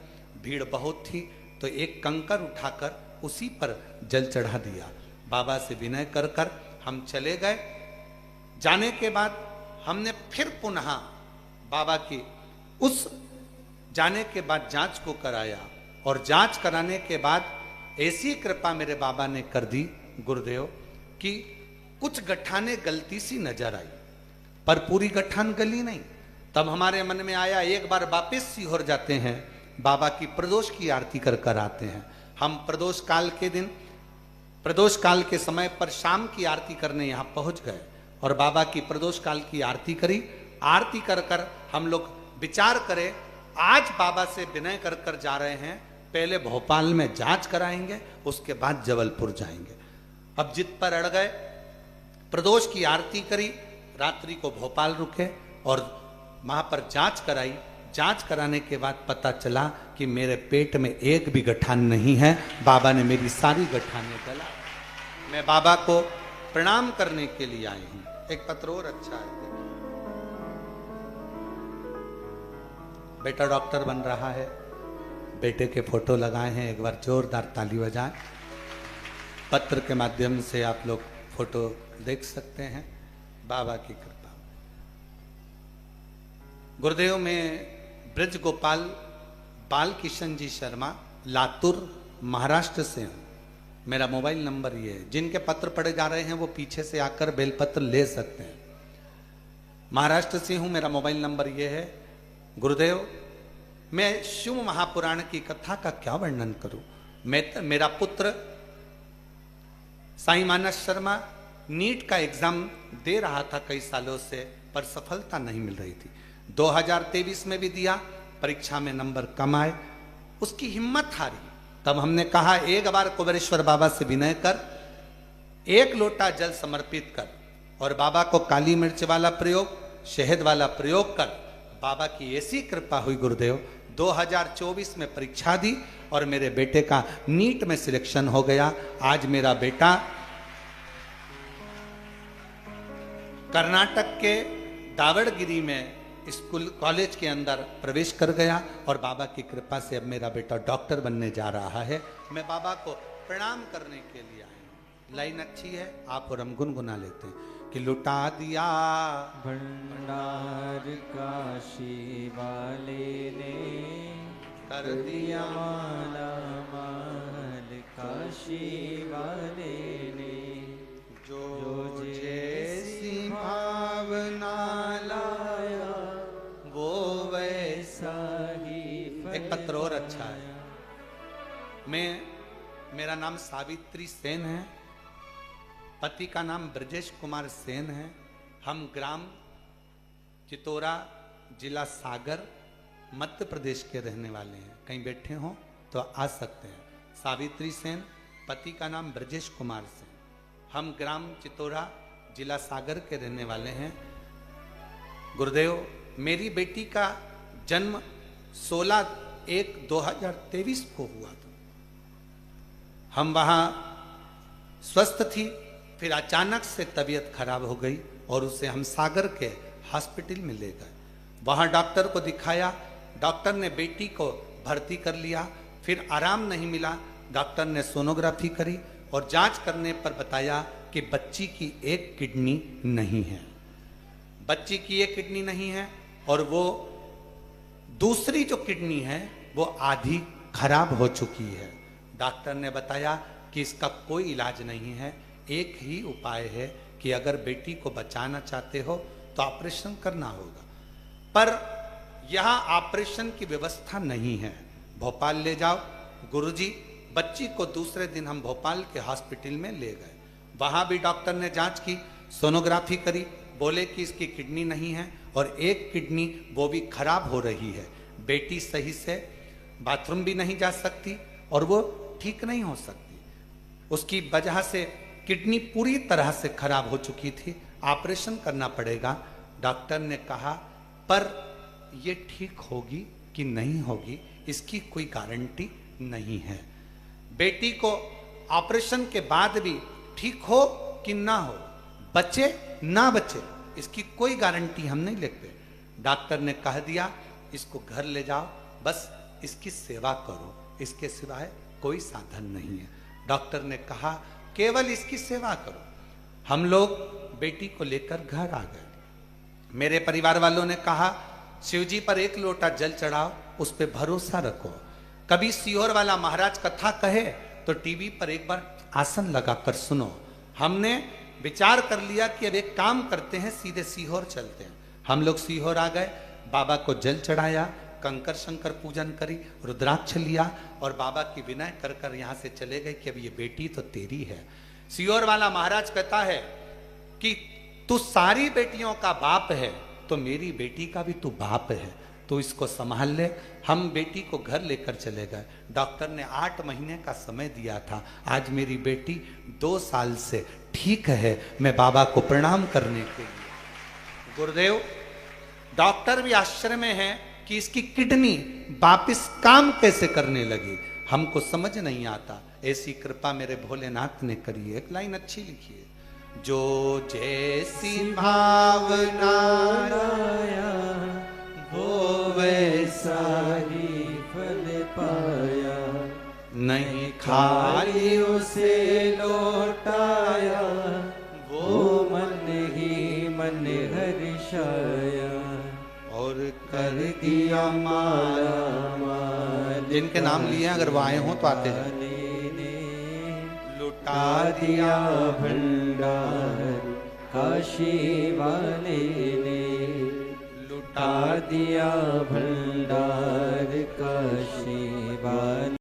भीड़ बहुत थी तो एक कंकर उठाकर उसी पर जल चढ़ा दिया। बाबा से विनय कर कर हम चले गए। जाने के बाद हमने फिर पुनः बाबा की उस जाने के बाद जांच को कराया और जांच कराने के बाद ऐसी कृपा मेरे बाबा ने कर दी गुरुदेव कि कुछ गठाने गलती सी नजर आई, पर पूरी गठान गली नहीं। तब हमारे मन में आया एक बार वापिस सीहोर जाते हैं, बाबा की प्रदोष की आरती कर कर आते हैं। हम प्रदोष काल के दिन, प्रदोष काल के समय पर शाम की आरती करने यहाँ पहुँच गए और बाबा की प्रदोष काल की आरती करी। आरती कर कर हम लोग विचार करें, आज बाबा से विनय कर कर जा रहे हैं, पहले भोपाल में जांच कराएंगे, उसके बाद जबलपुर जाएंगे। अब जिद पर अड़ गए, प्रदोष की आरती करी, रात्रि को भोपाल रुके और वहां पर जांच कराई। जांच कराने के बाद पता चला कि मेरे पेट में एक भी गठान नहीं है। बाबा ने मेरी सारी गठानें गला। मैं बाबा को प्रणाम करने के लिए आई हूं। एक पत्र और अच्छा है, बेटा डॉक्टर बन रहा है, बेटे के फोटो लगाए हैं, एक बार जोरदार ताली बजाएं। पत्र के माध्यम से आप लोग फोटो देख सकते हैं। बाबा की कृपा। गुरुदेव में ब्रज गोपाल बाल किशन जी शर्मा, लातूर महाराष्ट्र से हूँ। मेरा मोबाइल नंबर ये है। जिनके पत्र पढ़े जा रहे हैं वो पीछे से आकर बेलपत्र ले सकते हैं। महाराष्ट्र से हूँ, मेरा मोबाइल नंबर ये है। गुरुदेव, मैं शिव महापुराण की कथा का क्या वर्णन करूं। मेरा पुत्र साईं मानस शर्मा नीट का एग्जाम दे रहा था कई सालों से, पर सफलता नहीं मिल रही थी। 2023 में भी दिया, परीक्षा में नंबर कम आए, उसकी हिम्मत हारी। तब हमने कहा एक बार कुबेरेश्वर बाबा से विनय कर, 1 लोटा जल समर्पित कर और बाबा को काली मिर्च वाला प्रयोग, शहद वाला प्रयोग कर। बाबा की ऐसी कृपा हुई गुरुदेव, 2024 में परीक्षा दी और मेरे बेटे का नीट में सिलेक्शन हो गया। आज मेरा बेटा कर्नाटक के दावड़गिरी में स्कूल कॉलेज के अंदर प्रवेश कर गया और बाबा की कृपा से अब मेरा बेटा डॉक्टर बनने जा रहा है। मैं बाबा को प्रणाम करने के लिए आया हूं। लाइन अच्छी है, आप और हम गुनगुना लेते हैं कि लुटा दिया भंडार काशी वाले ने, कर दिया माला माल काशी वाले ने, जो जैसी भावना लाया वो वैसा ही एक पत्र और अच्छा है। मेरा नाम सावित्री सेन है, पति का नाम ब्रजेश कुमार सेन है। हम ग्राम चितौरा, जिला सागर, मध्य प्रदेश के रहने वाले हैं। कहीं बैठे हो तो आ सकते हैं। सावित्री सेन, पति का नाम ब्रजेश कुमार सेन। हम ग्राम चितौरा, जिला सागर के रहने वाले हैं। गुरुदेव, मेरी बेटी का जन्म 16/1/2023 को हुआ था। हम वहाँ स्वस्थ थी, फिर अचानक से तबीयत खराब हो गई और उसे हम सागर के हॉस्पिटल में ले गए। वहाँ डॉक्टर को दिखाया, डॉक्टर ने बेटी को भर्ती कर लिया। फिर आराम नहीं मिला, डॉक्टर ने सोनोग्राफी करी और जांच करने पर बताया कि बच्ची की एक किडनी नहीं है। बच्ची की एक किडनी नहीं है और वो दूसरी जो किडनी है वो आधी खराब हो चुकी है। डॉक्टर ने बताया कि इसका कोई इलाज नहीं है, एक ही उपाय है कि अगर बेटी को बचाना चाहते हो तो ऑपरेशन करना होगा। पर यहाँ ऑपरेशन की व्यवस्था नहीं है, भोपाल ले जाओ। गुरुजी, बच्ची को दूसरे दिन हम भोपाल के हॉस्पिटल में ले गए। वहाँ भी डॉक्टर ने जांच की, सोनोग्राफी करी, बोले कि इसकी किडनी नहीं है और एक किडनी वो भी खराब हो रही है। बेटी सही से बाथरूम भी नहीं जा सकती और वो ठीक नहीं हो सकती। उसकी वजह से किडनी पूरी तरह से खराब हो चुकी थी, ऑपरेशन करना पड़ेगा। डॉक्टर ने कहा पर ये ठीक होगी कि नहीं होगी इसकी कोई गारंटी नहीं है। बेटी को ऑपरेशन के बाद भी ठीक हो कि ना हो, बचे ना बचे, इसकी कोई गारंटी हम नहीं लेते। डॉक्टर ने कह दिया इसको घर ले जाओ, बस इसकी सेवा करो, इसके सिवाय कोई साधन नहीं है। डॉक्टर ने कहा केवल इसकी सेवा करो। हम लोग बेटी को लेकर घर आ गए। मेरे परिवार वालों ने कहा शिवजी पर 1 लोटा जल चढ़ाओ, उस पर भरोसा रखो। कभी सीहोर वाला महाराज कथा कहे तो टीवी पर एक बार आसन लगाकर सुनो। हमने विचार कर लिया कि अब एक काम करते हैं, सीधे सीहोर चलते हैं। हम लोग सीहोर आ गए, बाबा को जल चढ़ाया, कंकर शंकर पूजन करी, रुद्राक्ष लिया और बाबा की विनय कर कर यहाँ से चले गए कि अब ये बेटी तो तेरी है। सीहोर वाला महाराज कहता है कि तू सारी बेटियों का बाप है तो मेरी बेटी का भी तू बाप है, तो इसको संभाल ले। हम बेटी को घर लेकर चले गए। डॉक्टर ने 8 महीने का समय दिया था। आज मेरी बेटी 2 साल से ठीक है। मैं बाबा को प्रणाम करने के लिए। गुरुदेव, डॉक्टर भी आश्चर्य में है कि इसकी किडनी वापिस काम कैसे करने लगी, हमको समझ नहीं आता। ऐसी कृपा मेरे भोलेनाथ ने करी है। एक लाइन अच्छी लिखी है, जो जैसी भावना लाया वो वैसा ही फल पाया, नहीं खाली उसे लौटाया वो मन ही मन हर्षाया, और कर दिया माला माल। जिनके नाम लिए अगर वो आए हों तो आते जाए। लुटा दिया भंडार काशी वाले ने, लुटा दिया भंडार का शिवा